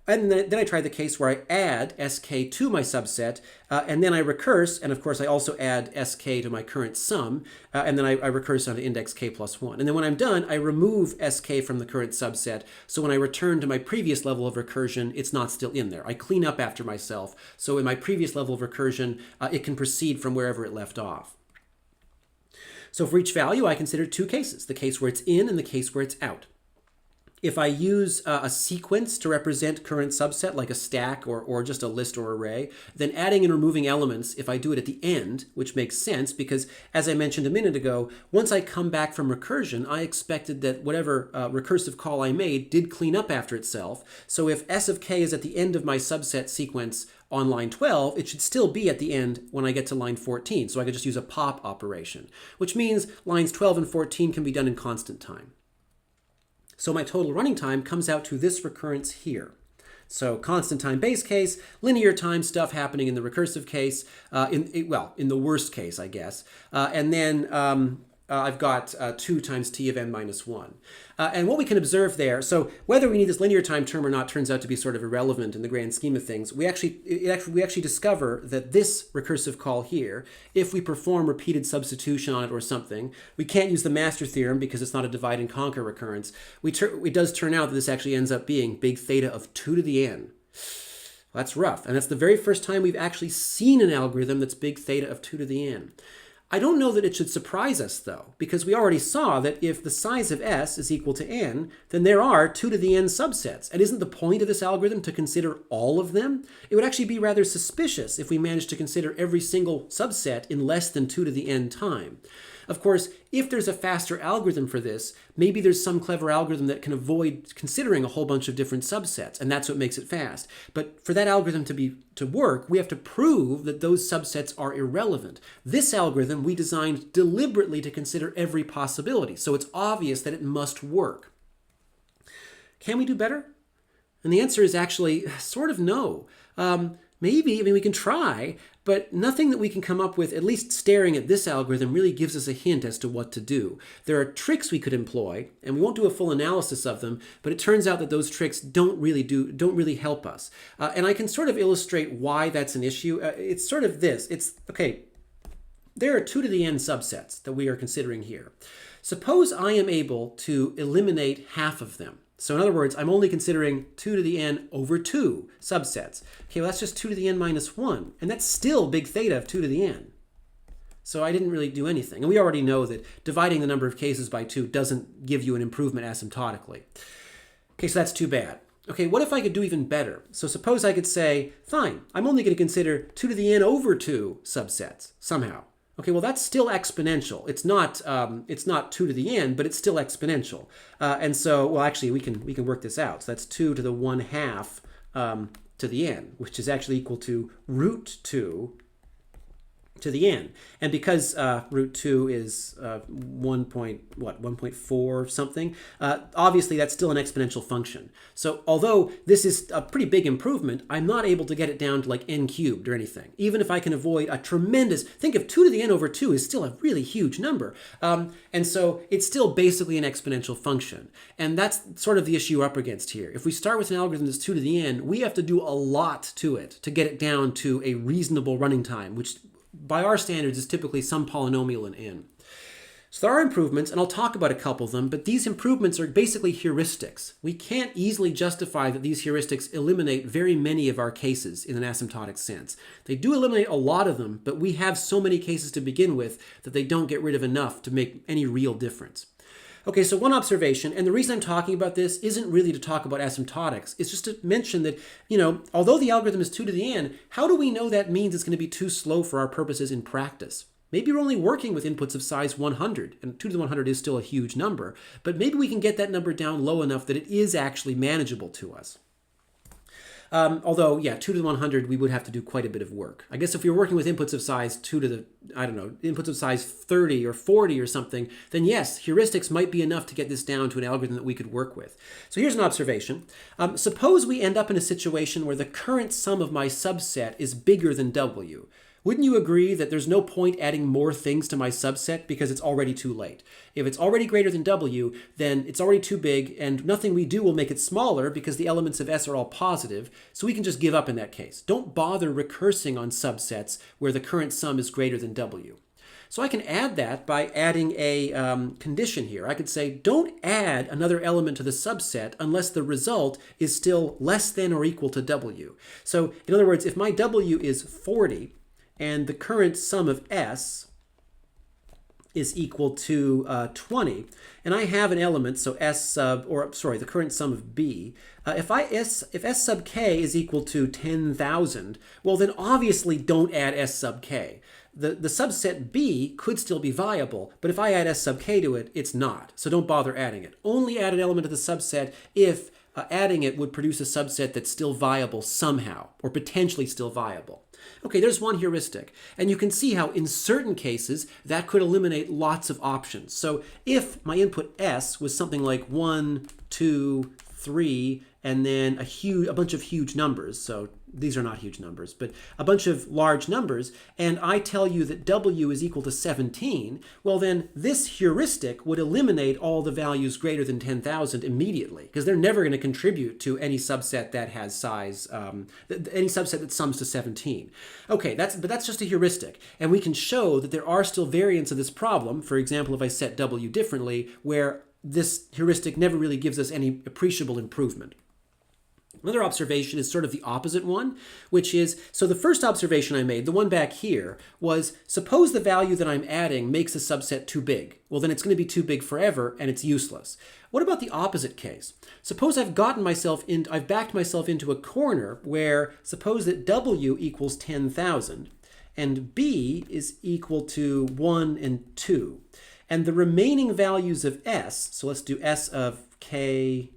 [SPEAKER 1] And then I try the case where I add sk to my subset, and then I recurse, and of course I also add sk to my current sum, and then I recurse onto index k plus 1. And then when I'm done, I remove sk from the current subset, so when I return to my previous level of recursion, it's not still in there. I clean up after myself, so in my previous level of recursion, it can proceed from wherever it left off. So for each value, I consider two cases, the case where it's in and the case where it's out. If I use a sequence to represent current subset, like a stack or just a list or array, then adding and removing elements, if I do it at the end, which makes sense because, as I mentioned a minute ago, once I come back from recursion, I expected that whatever recursive call I made did clean up after itself. So if s of k is at the end of my subset sequence on line 12, it should still be at the end when I get to line 14. So I could just use a pop operation, which means lines 12 and 14 can be done in constant time. So my total running time comes out to this recurrence here. So constant time base case, linear time stuff happening in the recursive case, in the worst case, I guess. And then I've got 2 times t of n minus 1. And what we can observe there, so whether we need this linear time term or not turns out to be sort of irrelevant in the grand scheme of things. We actually discover that this recursive call here, if we perform repeated substitution on it or something, we can't use the master theorem because it's not a divide and conquer recurrence. It does turn out that this actually ends up being big theta of 2 to the n. That's rough. And that's the very first time we've actually seen an algorithm that's big theta of 2 to the n. I don't know that it should surprise us, though, because we already saw that if the size of S is equal to n, then there are 2 to the n subsets. And isn't the point of this algorithm to consider all of them? It would actually be rather suspicious if we managed to consider every single subset in less than 2 to the n time. Of course, if there's a faster algorithm for this, maybe there's some clever algorithm that can avoid considering a whole bunch of different subsets, and that's what makes it fast. But for that algorithm to work, we have to prove that those subsets are irrelevant. This algorithm we designed deliberately to consider every possibility, so it's obvious that it must work. Can we do better? And the answer is actually sort of no. Maybe, we can try, but nothing that we can come up with, at least staring at this algorithm, really gives us a hint as to what to do. There are tricks we could employ, and we won't do a full analysis of them, but it turns out that those tricks don't really help us. And I can sort of illustrate why that's an issue. It's sort of this. Okay, there are 2 to the n subsets that we are considering here. Suppose I am able to eliminate half of them. So in other words, I'm only considering 2 to the n over 2 subsets. Okay, well that's just 2 to the n minus 1, and that's still big theta of 2 to the n. So I didn't really do anything. And we already know that dividing the number of cases by 2 doesn't give you an improvement asymptotically. Okay, so that's too bad. Okay, what if I could do even better? So suppose I could say, fine, I'm only going to consider 2 to the n over 2 subsets, somehow. Okay, well that's still exponential. It's not 2 to the n, but it's still exponential. And so, well, actually, we can work this out. So that's 2 to the 1/2 to the n, which is actually equal to root 2 to the n. And because root 2 is 1.4 something, obviously that's still an exponential function. So although this is a pretty big improvement, I'm not able to get it down to like n cubed or anything. Even if I can avoid a tremendous, think of 2 to the n over 2 is still a really huge number. And so it's still basically an exponential function. And that's sort of the issue we're up against here. If we start with an algorithm that's 2 to the n, we have to do a lot to it to get it down to a reasonable running time, which by our standards is typically some polynomial in n. So there are improvements, and I'll talk about a couple of them, but these improvements are basically heuristics. We can't easily justify that these heuristics eliminate very many of our cases in an asymptotic sense. They do eliminate a lot of them, but we have so many cases to begin with that they don't get rid of enough to make any real difference. Okay, so one observation, and the reason I'm talking about this isn't really to talk about asymptotics. It's just to mention that, although the algorithm is 2 to the n, how do we know that means it's going to be too slow for our purposes in practice? Maybe we're only working with inputs of size 100, and 2 to the 100 is still a huge number, but maybe we can get that number down low enough that it is actually manageable to us. Although, 2 to the 100, we would have to do quite a bit of work. I guess if you're working with inputs of size inputs of size 30 or 40 or something, then yes, heuristics might be enough to get this down to an algorithm that we could work with. So here's an observation. Suppose we end up in a situation where the current sum of my subset is bigger than W. Wouldn't you agree that there's no point adding more things to my subset because it's already too late? If it's already greater than W, then it's already too big, and nothing we do will make it smaller because the elements of S are all positive, so we can just give up in that case. Don't bother recursing on subsets where the current sum is greater than W. So I can add that by adding a condition here. I could say, don't add another element to the subset unless the result is still less than or equal to W. So in other words, if my W is 40, and the current sum of S is equal to 20, and I have an element, so the current sum of B, if S sub k is equal to 10,000, well then obviously don't add S sub k. The subset B could still be viable, but if I add S sub k to it, it's not, so don't bother adding it. Only add an element of the subset if adding it would produce a subset that's still viable somehow, or potentially still viable. Okay, there's one heuristic, and you can see how in certain cases that could eliminate lots of options. So if my input S was something like 1, 2, 3, and then a bunch of huge numbers, so these are not huge numbers, but a bunch of large numbers, and I tell you that W is equal to 17, well then this heuristic would eliminate all the values greater than 10,000 immediately, because they're never going to contribute to any subset that has size, any subset that sums to 17. Okay, but that's just a heuristic, and we can show that there are still variants of this problem. For example, if I set W differently, where this heuristic never really gives us any appreciable improvement. Another observation is sort of the opposite one, which is, so the first observation I made, the one back here, was suppose the value that I'm adding makes a subset too big. Well, then it's going to be too big forever and it's useless. What about the opposite case? Suppose I've backed myself into a corner where suppose that W equals 10,000 and B is equal to 1 and 2. And the remaining values of S, so let's do S of k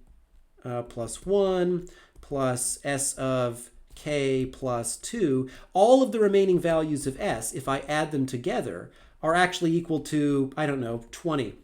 [SPEAKER 1] plus 1 plus S of k plus 2, all of the remaining values of S, if I add them together, are actually equal to, 20.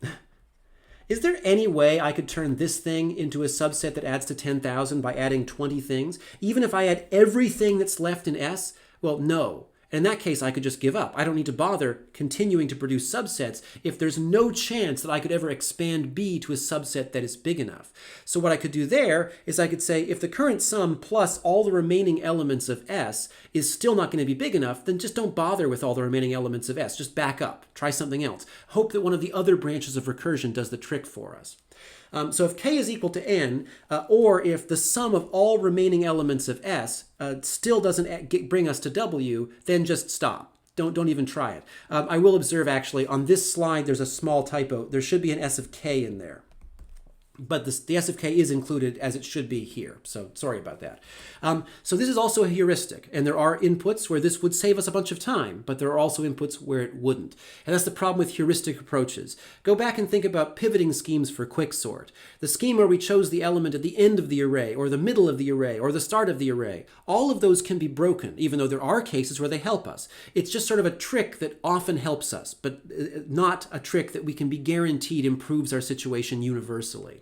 [SPEAKER 1] Is there any way I could turn this thing into a subset that adds to 10,000 by adding 20 things? Even if I add everything that's left in S? Well, no. In that case, I could just give up. I don't need to bother continuing to produce subsets if there's no chance that I could ever expand B to a subset that is big enough. So what I could do there is I could say if the current sum plus all the remaining elements of S is still not going to be big enough, then just don't bother with all the remaining elements of S. Just back up. Try something else. Hope that one of the other branches of recursion does the trick for us. So if k is equal to n, or if the sum of all remaining elements of S still doesn't bring us to W, then just stop. Don't even try it. I will observe actually on this slide there's a small typo. There should be an S of k in there. But the S of k is included as it should be here, so sorry about that. So this is also a heuristic, and there are inputs where this would save us a bunch of time, but there are also inputs where it wouldn't. And that's the problem with heuristic approaches. Go back and think about pivoting schemes for quicksort. The scheme where we chose the element at the end of the array, or the middle of the array, or the start of the array. All of those can be broken, even though there are cases where they help us. It's just sort of a trick that often helps us, but not a trick that we can be guaranteed improves our situation universally.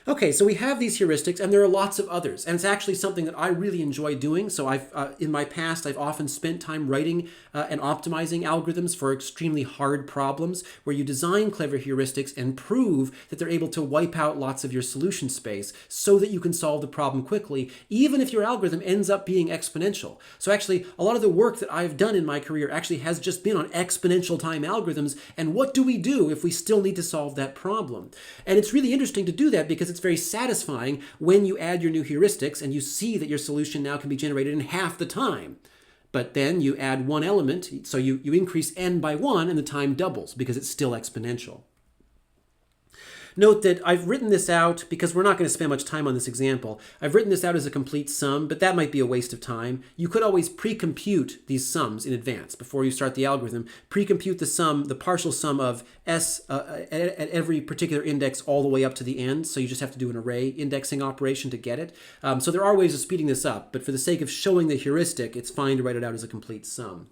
[SPEAKER 1] Okay, so we have these heuristics, and there are lots of others, and it's actually something that I really enjoy doing. So in my past, I've often spent time writing and optimizing algorithms for extremely hard problems, where you design clever heuristics and prove that they're able to wipe out lots of your solution space so that you can solve the problem quickly, even if your algorithm ends up being exponential. So actually, a lot of the work that I've done in my career actually has just been on exponential time algorithms, and what do we do if we still need to solve that problem? And it's really interesting to do that because it's very satisfying when you add your new heuristics and you see that your solution now can be generated in half the time. But then you add one element, so you increase n by 1 and the time doubles because it's still exponential. Note that I've written this out because we're not going to spend much time on this example. I've written this out as a complete sum, but that might be a waste of time. You could always pre-compute these sums in advance before you start the algorithm. Pre-compute the sum, the partial sum of s at every particular index all the way up to the end. So you just have to do an array indexing operation to get it. So there are ways of speeding this up, but for the sake of showing the heuristic, it's fine to write it out as a complete sum.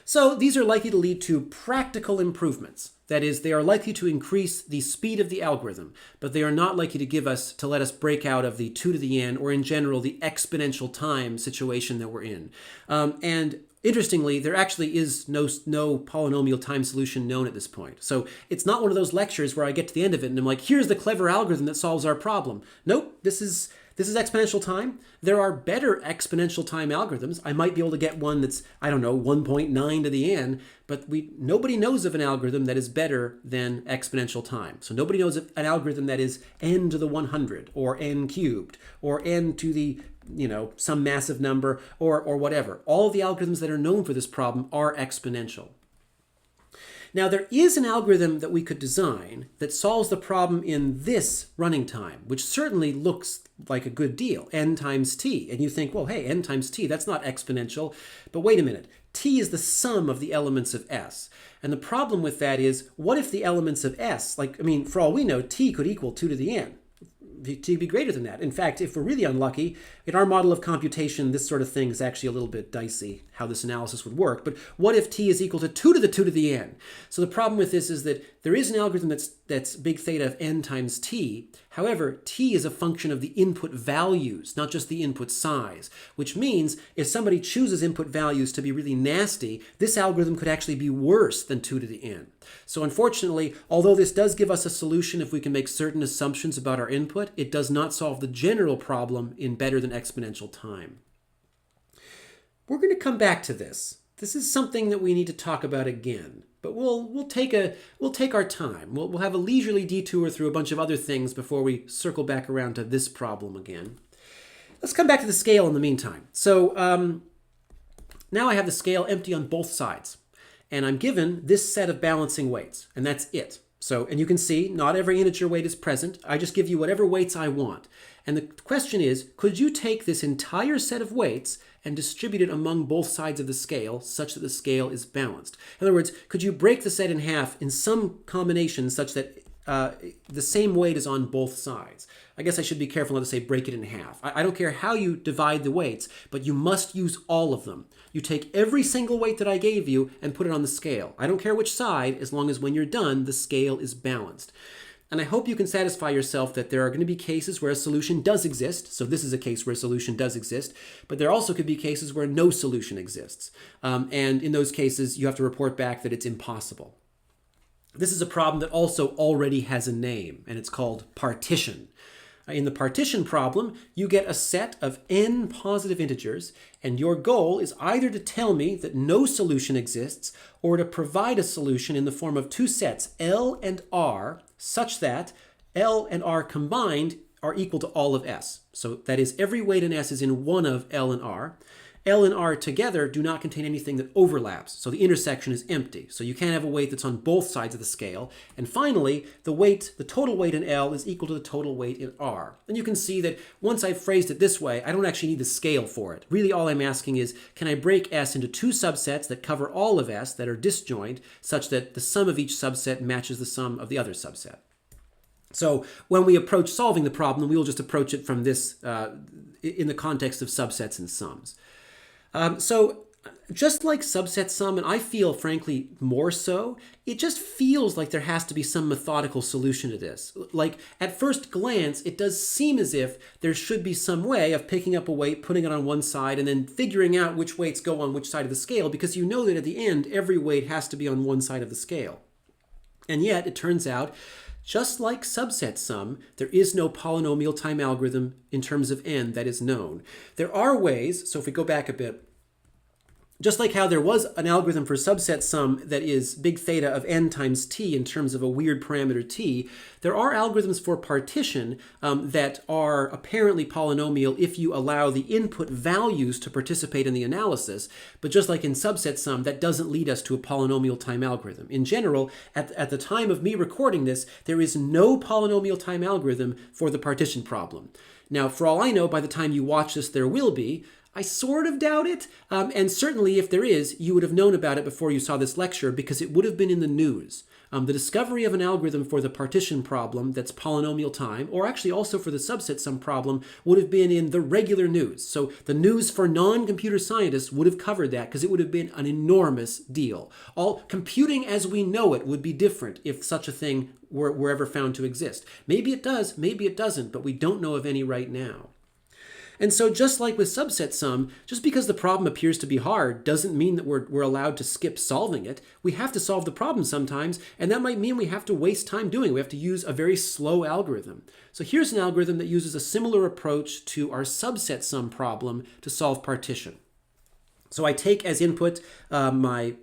[SPEAKER 1] So these are likely to lead to practical improvements. That is, they are likely to increase the speed of the algorithm, but they are not likely to let us break out of the 2 to the n, or in general, the exponential time situation that we're in. And interestingly, there actually is no polynomial time solution known at this point. So it's not one of those lectures where I get to the end of it and I'm like, here's the clever algorithm that solves our problem. Nope, this is exponential time. There are better exponential time algorithms. I might be able to get one that's, I don't know, 1.9 to the n, but nobody knows of an algorithm that is better than exponential time. So nobody knows of an algorithm that is n to the 100 or n cubed or n to the, some massive number or whatever. All of the algorithms that are known for this problem are exponential. Now, there is an algorithm that we could design that solves the problem in this running time, which certainly looks like a good deal, n times t. And you think, well, hey, n times t, that's not exponential. But wait a minute. T is the sum of the elements of S. And the problem with that is, what if the elements of S, for all we know, t could equal 2 to the n. T be greater than that. In fact, if we're really unlucky, in our model of computation, this sort of thing is actually a little bit dicey, how this analysis would work. But what if t is equal to 2 to the 2 to the n? So the problem with this is that there is an algorithm that's big theta of n times t. However, t is a function of the input values, not just the input size, which means if somebody chooses input values to be really nasty, this algorithm could actually be worse than 2 to the n. So unfortunately, although this does give us a solution if we can make certain assumptions about our input, it does not solve the general problem in better than exponential time. We're going to come back to this. This is something that we need to talk about again, but we'll take our time. We'll have a leisurely detour through a bunch of other things before we circle back around to this problem again. Let's come back to the scale in the meantime. So now I have the scale empty on both sides. And I'm given this set of balancing weights, and that's it. So, and you can see not every integer weight is present. I just give you whatever weights I want. And the question is, could you take this entire set of weights and distribute it among both sides of the scale such that the scale is balanced? In other words, could you break the set in half in some combination such that the same weight is on both sides? I guess I should be careful not to say break it in half. I don't care how you divide the weights, but you must use all of them. You take every single weight that I gave you and put it on the scale. I don't care which side, as long as when you're done, the scale is balanced. And I hope you can satisfy yourself that there are going to be cases where a solution does exist. So this is a case where a solution does exist. But there also could be cases where no solution exists. And in those cases, you have to report back that it's impossible. This is a problem that also already has a name, and it's called partition. In the partition problem, you get a set of n positive integers, and your goal is either to tell me that no solution exists or to provide a solution in the form of two sets, L and R, such that L and R combined are equal to all of S. So that is, every weight in S is in one of L and R. L and R together do not contain anything that overlaps, so the intersection is empty. So you can't have a weight that's on both sides of the scale. And finally, the total weight in L is equal to the total weight in R. And you can see that once I've phrased it this way, I don't actually need the scale for it. Really, all I'm asking is, can I break S into two subsets that cover all of S that are disjoint, such that the sum of each subset matches the sum of the other subset? So when we approach solving the problem, we will just approach it from this in the context of subsets and sums. So just like SubsetSum, and I feel, frankly, more so, it just feels like there has to be some methodical solution to this. Like, at first glance, it does seem as if there should be some way of picking up a weight, putting it on one side, and then figuring out which weights go on which side of the scale, because you know that at the end, every weight has to be on one side of the scale. And yet, it turns out, just like SubsetSum, there is no polynomial time algorithm in terms of n that is known. There are ways, so if we go back a bit, Just like how there was an algorithm for subset sum that is big theta of n times t in terms of a weird parameter t, there are algorithms for partition that are apparently polynomial if you allow the input values to participate in the analysis. But just like in subset sum, that doesn't lead us to a polynomial time algorithm. In general, at the time of me recording this, there is no polynomial time algorithm for the partition problem. Now, for all I know, by the time you watch this, there will be. I sort of doubt it, and certainly if there is, you would have known about it before you saw this lecture because it would have been in the news. The discovery of an algorithm for the partition problem that's polynomial time, or actually also for the subset sum problem, would have been in the regular news. So the news for non-computer scientists would have covered that because it would have been an enormous deal. All computing as we know it would be different if such a thing were ever found to exist. Maybe it does, maybe it doesn't, but we don't know of any right now. And so just like with subset sum, just because the problem appears to be hard doesn't mean that we're allowed to skip solving it. We have to solve the problem sometimes, and that might mean we have to waste time doing it. We have to use a very slow algorithm. So here's an algorithm that uses a similar approach to our subset sum problem to solve partition. So I take as input my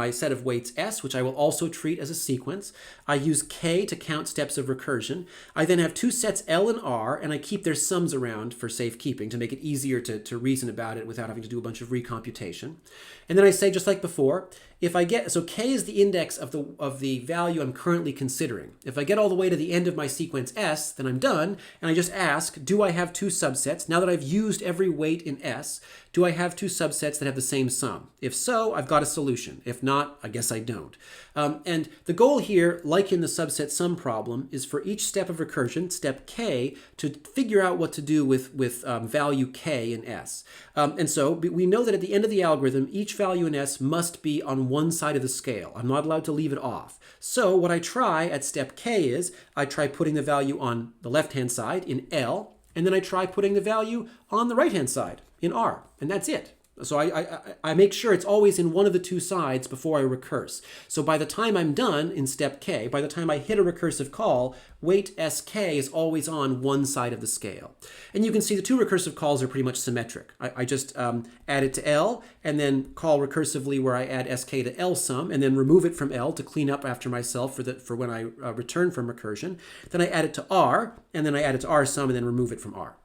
[SPEAKER 1] set of weights S, which I will also treat as a sequence. I use K to count steps of recursion. I then have two sets L and R, and I keep their sums around for safekeeping to make it easier to reason about it without having to do a bunch of recomputation. And then I say, just like before, if I get, so K is the index of the value I'm currently considering. If I get all the way to the end of my sequence S, then I'm done, and I just ask, do I have two subsets? Now that I've used every weight in S, do I have two subsets that have the same sum? If so, I've got a solution. If not, I guess I don't. And the goal here, like in the subset sum problem, is for each step of recursion, step K, to figure out what to do with value K in S. And so we know that at the end of the algorithm, each value in S must be on one side of the scale. I'm not allowed to leave it off. So what I try at step K is, I try putting the value on the left-hand side in L, and then I try putting the value on the right-hand side in R, and that's it. So I make sure it's always in one of the two sides before I recurse. So by the time I'm done in step K, by the time I hit a recursive call, weight Sk is always on one side of the scale. And you can see the two recursive calls are pretty much symmetric. I just add it to L and then call recursively where I add Sk to L sum and then remove it from L to clean up after myself for when I return from recursion. Then I add it to R and then I add it to R sum and then remove it from R.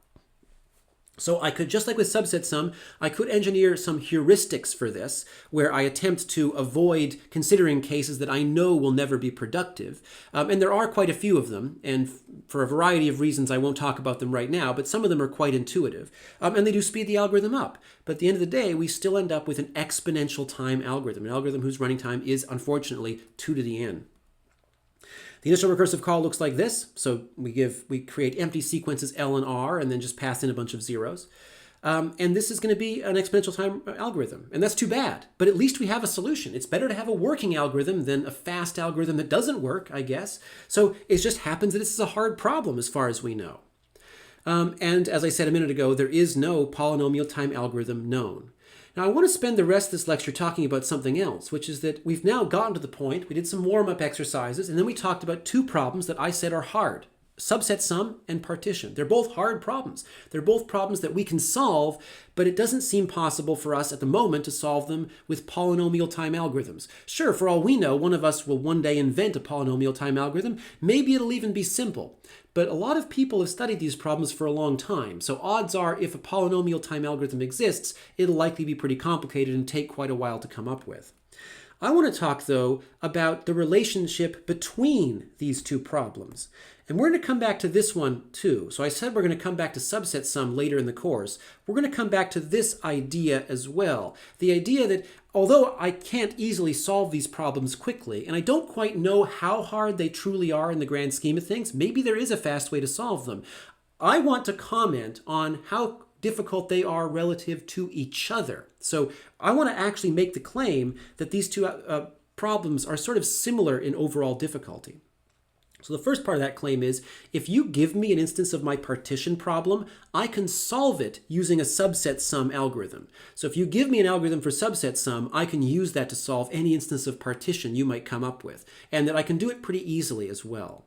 [SPEAKER 1] So I could, just like with subset sum, I could engineer some heuristics for this, where I attempt to avoid considering cases that I know will never be productive. And there are quite a few of them, and for a variety of reasons I won't talk about them right now, but some of them are quite intuitive. And they do speed the algorithm up. But at the end of the day, we still end up with an exponential time algorithm, an algorithm whose running time is, unfortunately, 2 to the n. The initial recursive call looks like this. So we create empty sequences L and R and then just pass in a bunch of zeros. And this is going to be an exponential time algorithm. And that's too bad. But at least we have a solution. It's better to have a working algorithm than a fast algorithm that doesn't work, I guess. So it just happens that this is a hard problem as far as we know. And as I said a minute ago, there is no polynomial time algorithm known. Now, I want to spend the rest of this lecture talking about something else, which is that we've now gotten to the point, we did some warm-up exercises, and then we talked about two problems that I said are hard. Subset sum and partition. They're both hard problems. They're both problems that we can solve, but it doesn't seem possible for us at the moment to solve them with polynomial time algorithms. Sure, for all we know, one of us will one day invent a polynomial time algorithm. Maybe it'll even be simple. But a lot of people have studied these problems for a long time, so odds are if a polynomial time algorithm exists, it'll likely be pretty complicated and take quite a while to come up with. I want to talk, though, about the relationship between these two problems. And we're going to come back to this one, too. So I said we're going to come back to subset sum later in the course. We're going to come back to this idea as well. The idea that although I can't easily solve these problems quickly, and I don't quite know how hard they truly are in the grand scheme of things, maybe there is a fast way to solve them. I want to comment on how difficult they are relative to each other. So I want to actually make the claim that these two problems are sort of similar in overall difficulty. So the first part of that claim is, if you give me an instance of my partition problem, I can solve it using a subset sum algorithm. So if you give me an algorithm for subset sum, I can use that to solve any instance of partition you might come up with, and that I can do it pretty easily as well.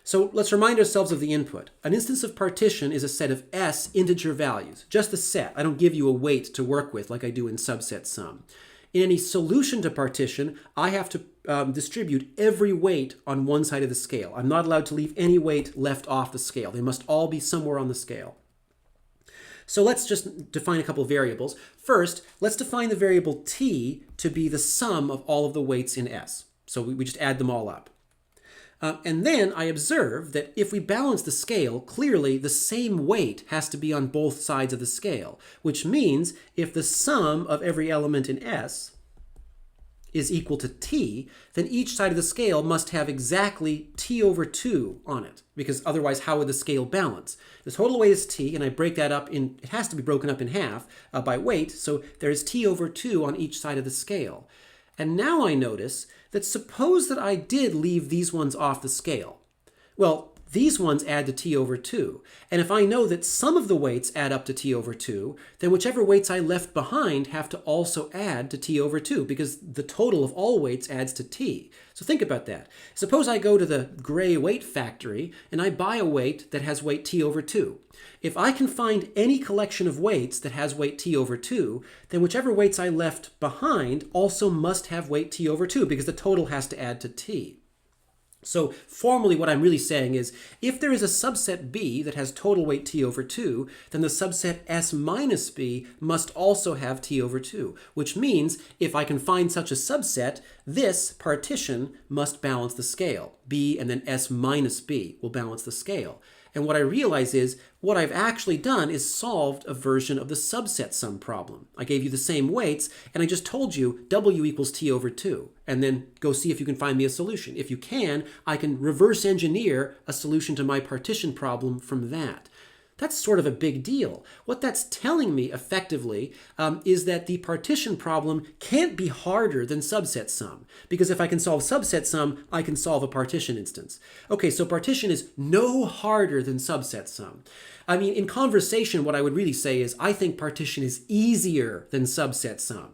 [SPEAKER 1] So let's remind ourselves of the input. An instance of partition is a set of S integer values, just a set. I don't give you a weight to work with like I do in SubsetSum. In any solution to partition, I have to distribute every weight on one side of the scale. I'm not allowed to leave any weight left off the scale. They must all be somewhere on the scale. So let's just define a couple of variables. First, let's define the variable t to be the sum of all of the weights in S. So we just add them all up. And then I observe that if we balance the scale, clearly the same weight has to be on both sides of the scale, which means if the sum of every element in S is equal to t, then each side of the scale must have exactly t over 2 on it, because otherwise how would the scale balance? The total weight is t, and I break that up in, it has to be broken up in half by weight, so there is t over 2 on each side of the scale. And now I notice that suppose that I did leave these ones off the scale. Well, these ones add to t over 2. And if I know that some of the weights add up to t over 2, then whichever weights I left behind have to also add to t over 2, because the total of all weights adds to t. So think about that. Suppose I go to the gray weight factory and I buy a weight that has weight t over 2. If I can find any collection of weights that has weight t over 2, then whichever weights I left behind also must have weight t over 2, because the total has to add to t. So formally what I'm really saying is, if there is a subset B that has total weight t over 2, then the subset S minus B must also have t over 2, which means if I can find such a subset, this partition must balance the scale. B and then S minus B will balance the scale. And what I realize is, what I've actually done is solved a version of the SubsetSum problem. I gave you the same weights, and I just told you W equals t over 2, and then go see if you can find me a solution. If you can, I can reverse engineer a solution to my partition problem from that. That's sort of a big deal. What that's telling me effectively is that the partition problem can't be harder than SubsetSum, because if I can solve SubsetSum, I can solve a partition instance. Okay, so partition is no harder than SubsetSum. I mean, in conversation, what I would really say is I think partition is easier than SubsetSum.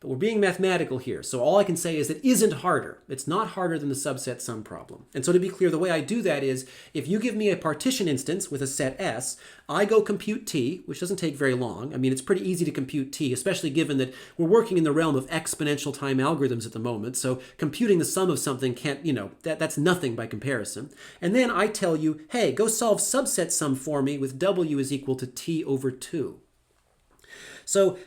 [SPEAKER 1] But we're being mathematical here, so all I can say is it isn't harder. It's not harder than the SubsetSum problem. And so to be clear, the way I do that is, if you give me a partition instance with a set S, I go compute t, which doesn't take very long. I mean, it's pretty easy to compute t, especially given that we're working in the realm of exponential time algorithms at the moment, so computing the sum of something can't, that's nothing by comparison. And then I tell you, hey, go solve SubsetSum for me with W is equal to t over 2. So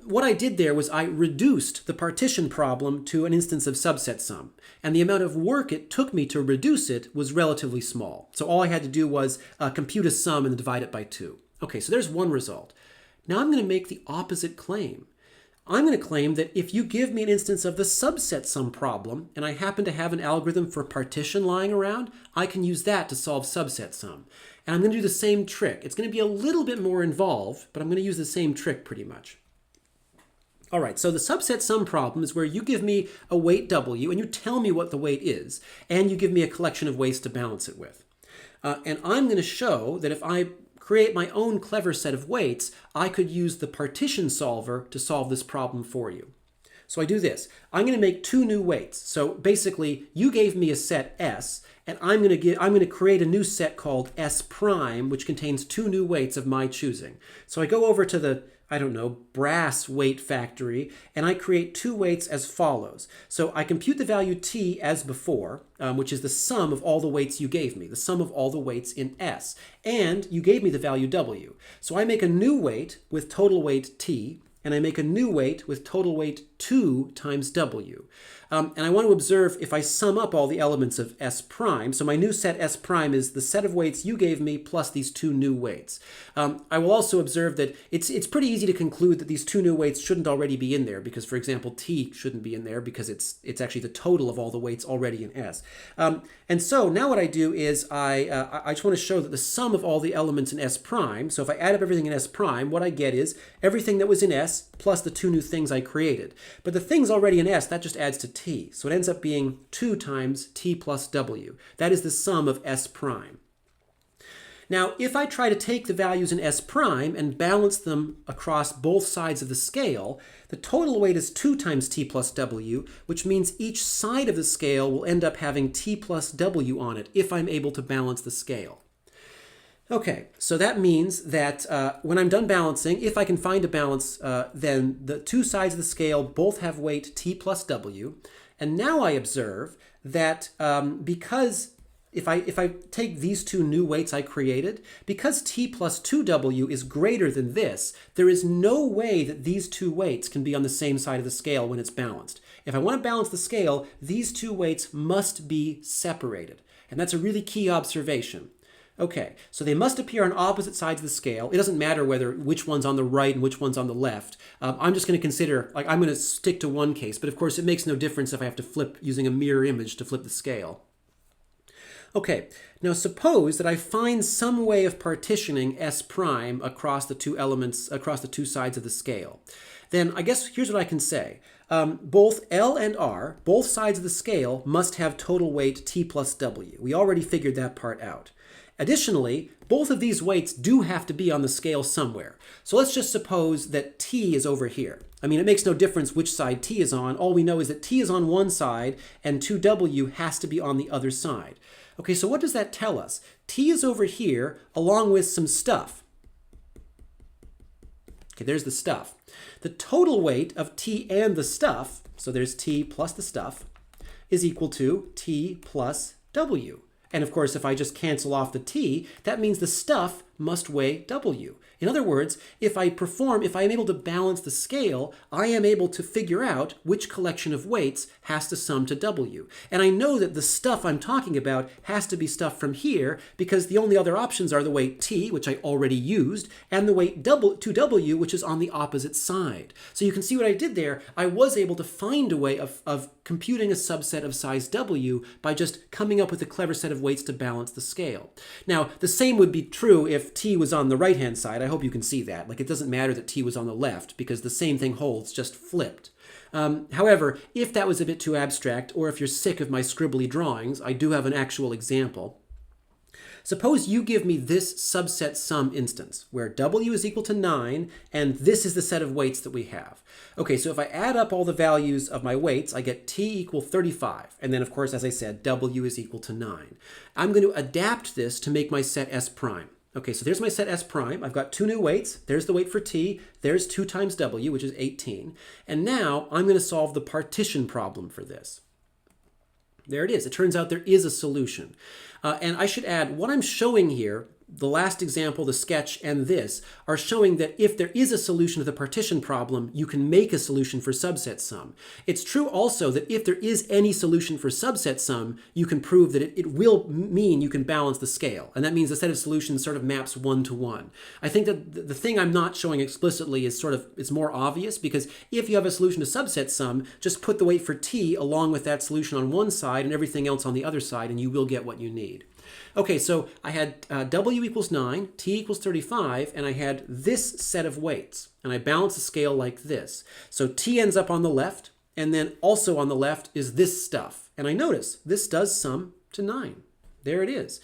[SPEAKER 1] what I did there was I reduced the partition problem to an instance of SubsetSum, and the amount of work it took me to reduce it was relatively small. So all I had to do was compute a sum and divide it by 2. Okay, so there's one result. Now I'm going to make the opposite claim. I'm going to claim that if you give me an instance of the SubsetSum problem, and I happen to have an algorithm for partition lying around, I can use that to solve SubsetSum. And I'm going to do the same trick. It's going to be a little bit more involved, but I'm going to use the same trick pretty much. All right, so the SubsetSum problem is where you give me a weight W and you tell me what the weight is, and you give me a collection of weights to balance it with. And I'm going to show that if I create my own clever set of weights, I could use the partition solver to solve this problem for you. So I do this. I'm going to make 2 new weights. So basically, you gave me a set S, and I'm going to create a new set called S prime, which contains 2 new weights of my choosing. So I go over to the, brass weight factory, and I create 2 weights as follows. So I compute the value t as before, which is the sum of all the weights you gave me, the sum of all the weights in S. And you gave me the value w. So I make a new weight with total weight t, and I make a new weight with total weight 2 times w. And I want to observe if I sum up all the elements of S prime. So my new set S prime is the set of weights you gave me plus these 2 new weights. I will also observe that it's pretty easy to conclude that these 2 new weights shouldn't already be in there, because, for example, t shouldn't be in there because it's actually the total of all the weights already in S. And so now what I do is I just want to show that the sum of all the elements in S prime, so if I add up everything in S prime, what I get is everything that was in S plus the 2 new things I created. But the things already in S, that just adds to t. So it ends up being 2 times t plus w. That is the sum of S prime. Now, if I try to take the values in S prime and balance them across both sides of the scale, the total weight is 2 times t plus w, which means each side of the scale will end up having t plus w on it if I'm able to balance the scale. Okay, so that means that when I'm done balancing, if I can find a balance, then the two sides of the scale both have weight t plus w. And now I observe that because if I take these two new weights I created, because t plus 2w is greater than this, there is no way that these two weights can be on the same side of the scale when it's balanced. If I want to balance the scale, these two weights must be separated. And that's a really key observation. Okay, so they must appear on opposite sides of the scale. It doesn't matter which one's on the right and which one's on the left. I'm just going to consider, I'm going to stick to one case, but of course it makes no difference if I have to flip using a mirror image to flip the scale. Okay, now suppose that I find some way of partitioning S prime across the two elements, across the two sides of the scale. Then I guess here's what I can say. Both L and R, both sides of the scale, must have total weight t plus w. We already figured that part out. Additionally, both of these weights do have to be on the scale somewhere. So let's just suppose that t is over here. I mean, it makes no difference which side t is on. All we know is that t is on one side and 2w has to be on the other side. Okay, so what does that tell us? T is over here along with some stuff. Okay, there's the stuff. The total weight of t and the stuff, so there's t plus the stuff, is equal to t plus w. And of course, if I just cancel off the t, that means the stuff must weigh w. In other words, if I am able to balance the scale, I am able to figure out which collection of weights has to sum to w. And I know that the stuff I'm talking about has to be stuff from here because the only other options are the weight t, which I already used, and the weight 2w, which is on the opposite side. So you can see what I did there. I was able to find a way of computing a subset of size w by just coming up with a clever set of weights to balance the scale. Now, the same would be true if t was on the right-hand side. I hope you can see that. Like, it doesn't matter that t was on the left because the same thing holds, just flipped. However, if that was a bit too abstract, or if you're sick of my scribbly drawings, I do have an actual example. Suppose you give me this subset sum instance, where w is equal to 9, and this is the set of weights that we have. Okay, so if I add up all the values of my weights, I get t equal 35. And then, of course, as I said, w is equal to 9. I'm going to adapt this to make my set S prime. Okay, so there's my set S prime. I've got two new weights. There's the weight for t. There's 2 times w, which is 18. And now I'm going to solve the partition problem for this. There it is. It turns out there is a solution. And I should add, what I'm showing here, the last example, the sketch, and this, are showing that if there is a solution to the partition problem, you can make a solution for subset sum. It's true also that if there is any solution for subset sum, you can prove that it will mean you can balance the scale. And that means the set of solutions sort of maps 1 to 1. I think that the thing I'm not showing explicitly is it's more obvious, because if you have a solution to subset sum, just put the weight for t along with that solution on one side and everything else on the other side, and you will get what you need. Okay, so I had w equals 9, t equals 35, and I had this set of weights. And I balance the scale like this. So t ends up on the left, and then also on the left is this stuff. And I notice this does sum to 9. There it is.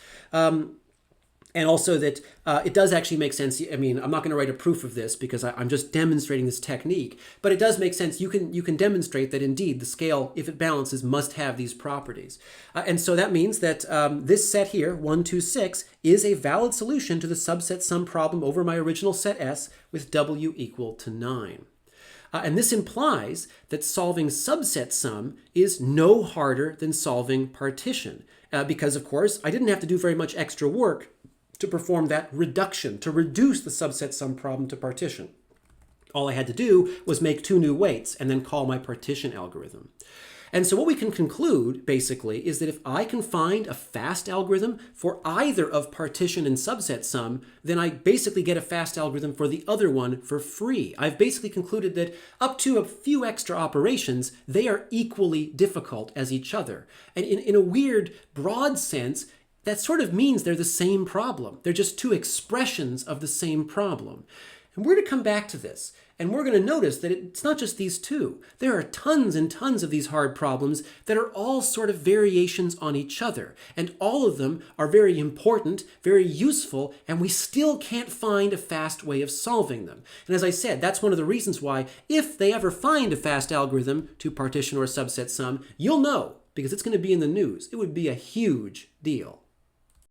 [SPEAKER 1] And also that it does actually make sense. I mean, I'm not going to write a proof of this because I'm just demonstrating this technique, but it does make sense. You can demonstrate that indeed the scale, if it balances, must have these properties. And so that means that this set here, 1, 2, 6, is a valid solution to the subset sum problem over my original set S with w equal to 9. And this implies that solving subset sum is no harder than solving partition. Because, of course, I didn't have to do very much extra work to perform that reduction, to reduce the subset sum problem to partition. All I had to do was make 2 new weights and then call my partition algorithm. And so what we can conclude, basically, is that if I can find a fast algorithm for either of partition and subset sum, then I basically get a fast algorithm for the other one for free. I've basically concluded that up to a few extra operations, they are equally difficult as each other. And in a weird, broad sense, that sort of means they're the same problem. They're just 2 expressions of the same problem. And we're to come back to this. And we're going to notice that it's not just these two. There are tons and tons of these hard problems that are all sort of variations on each other. And all of them are very important, very useful, and we still can't find a fast way of solving them. And as I said, that's one of the reasons why, if they ever find a fast algorithm to partition or subset sum, you'll know, because it's going to be in the news. It would be a huge deal.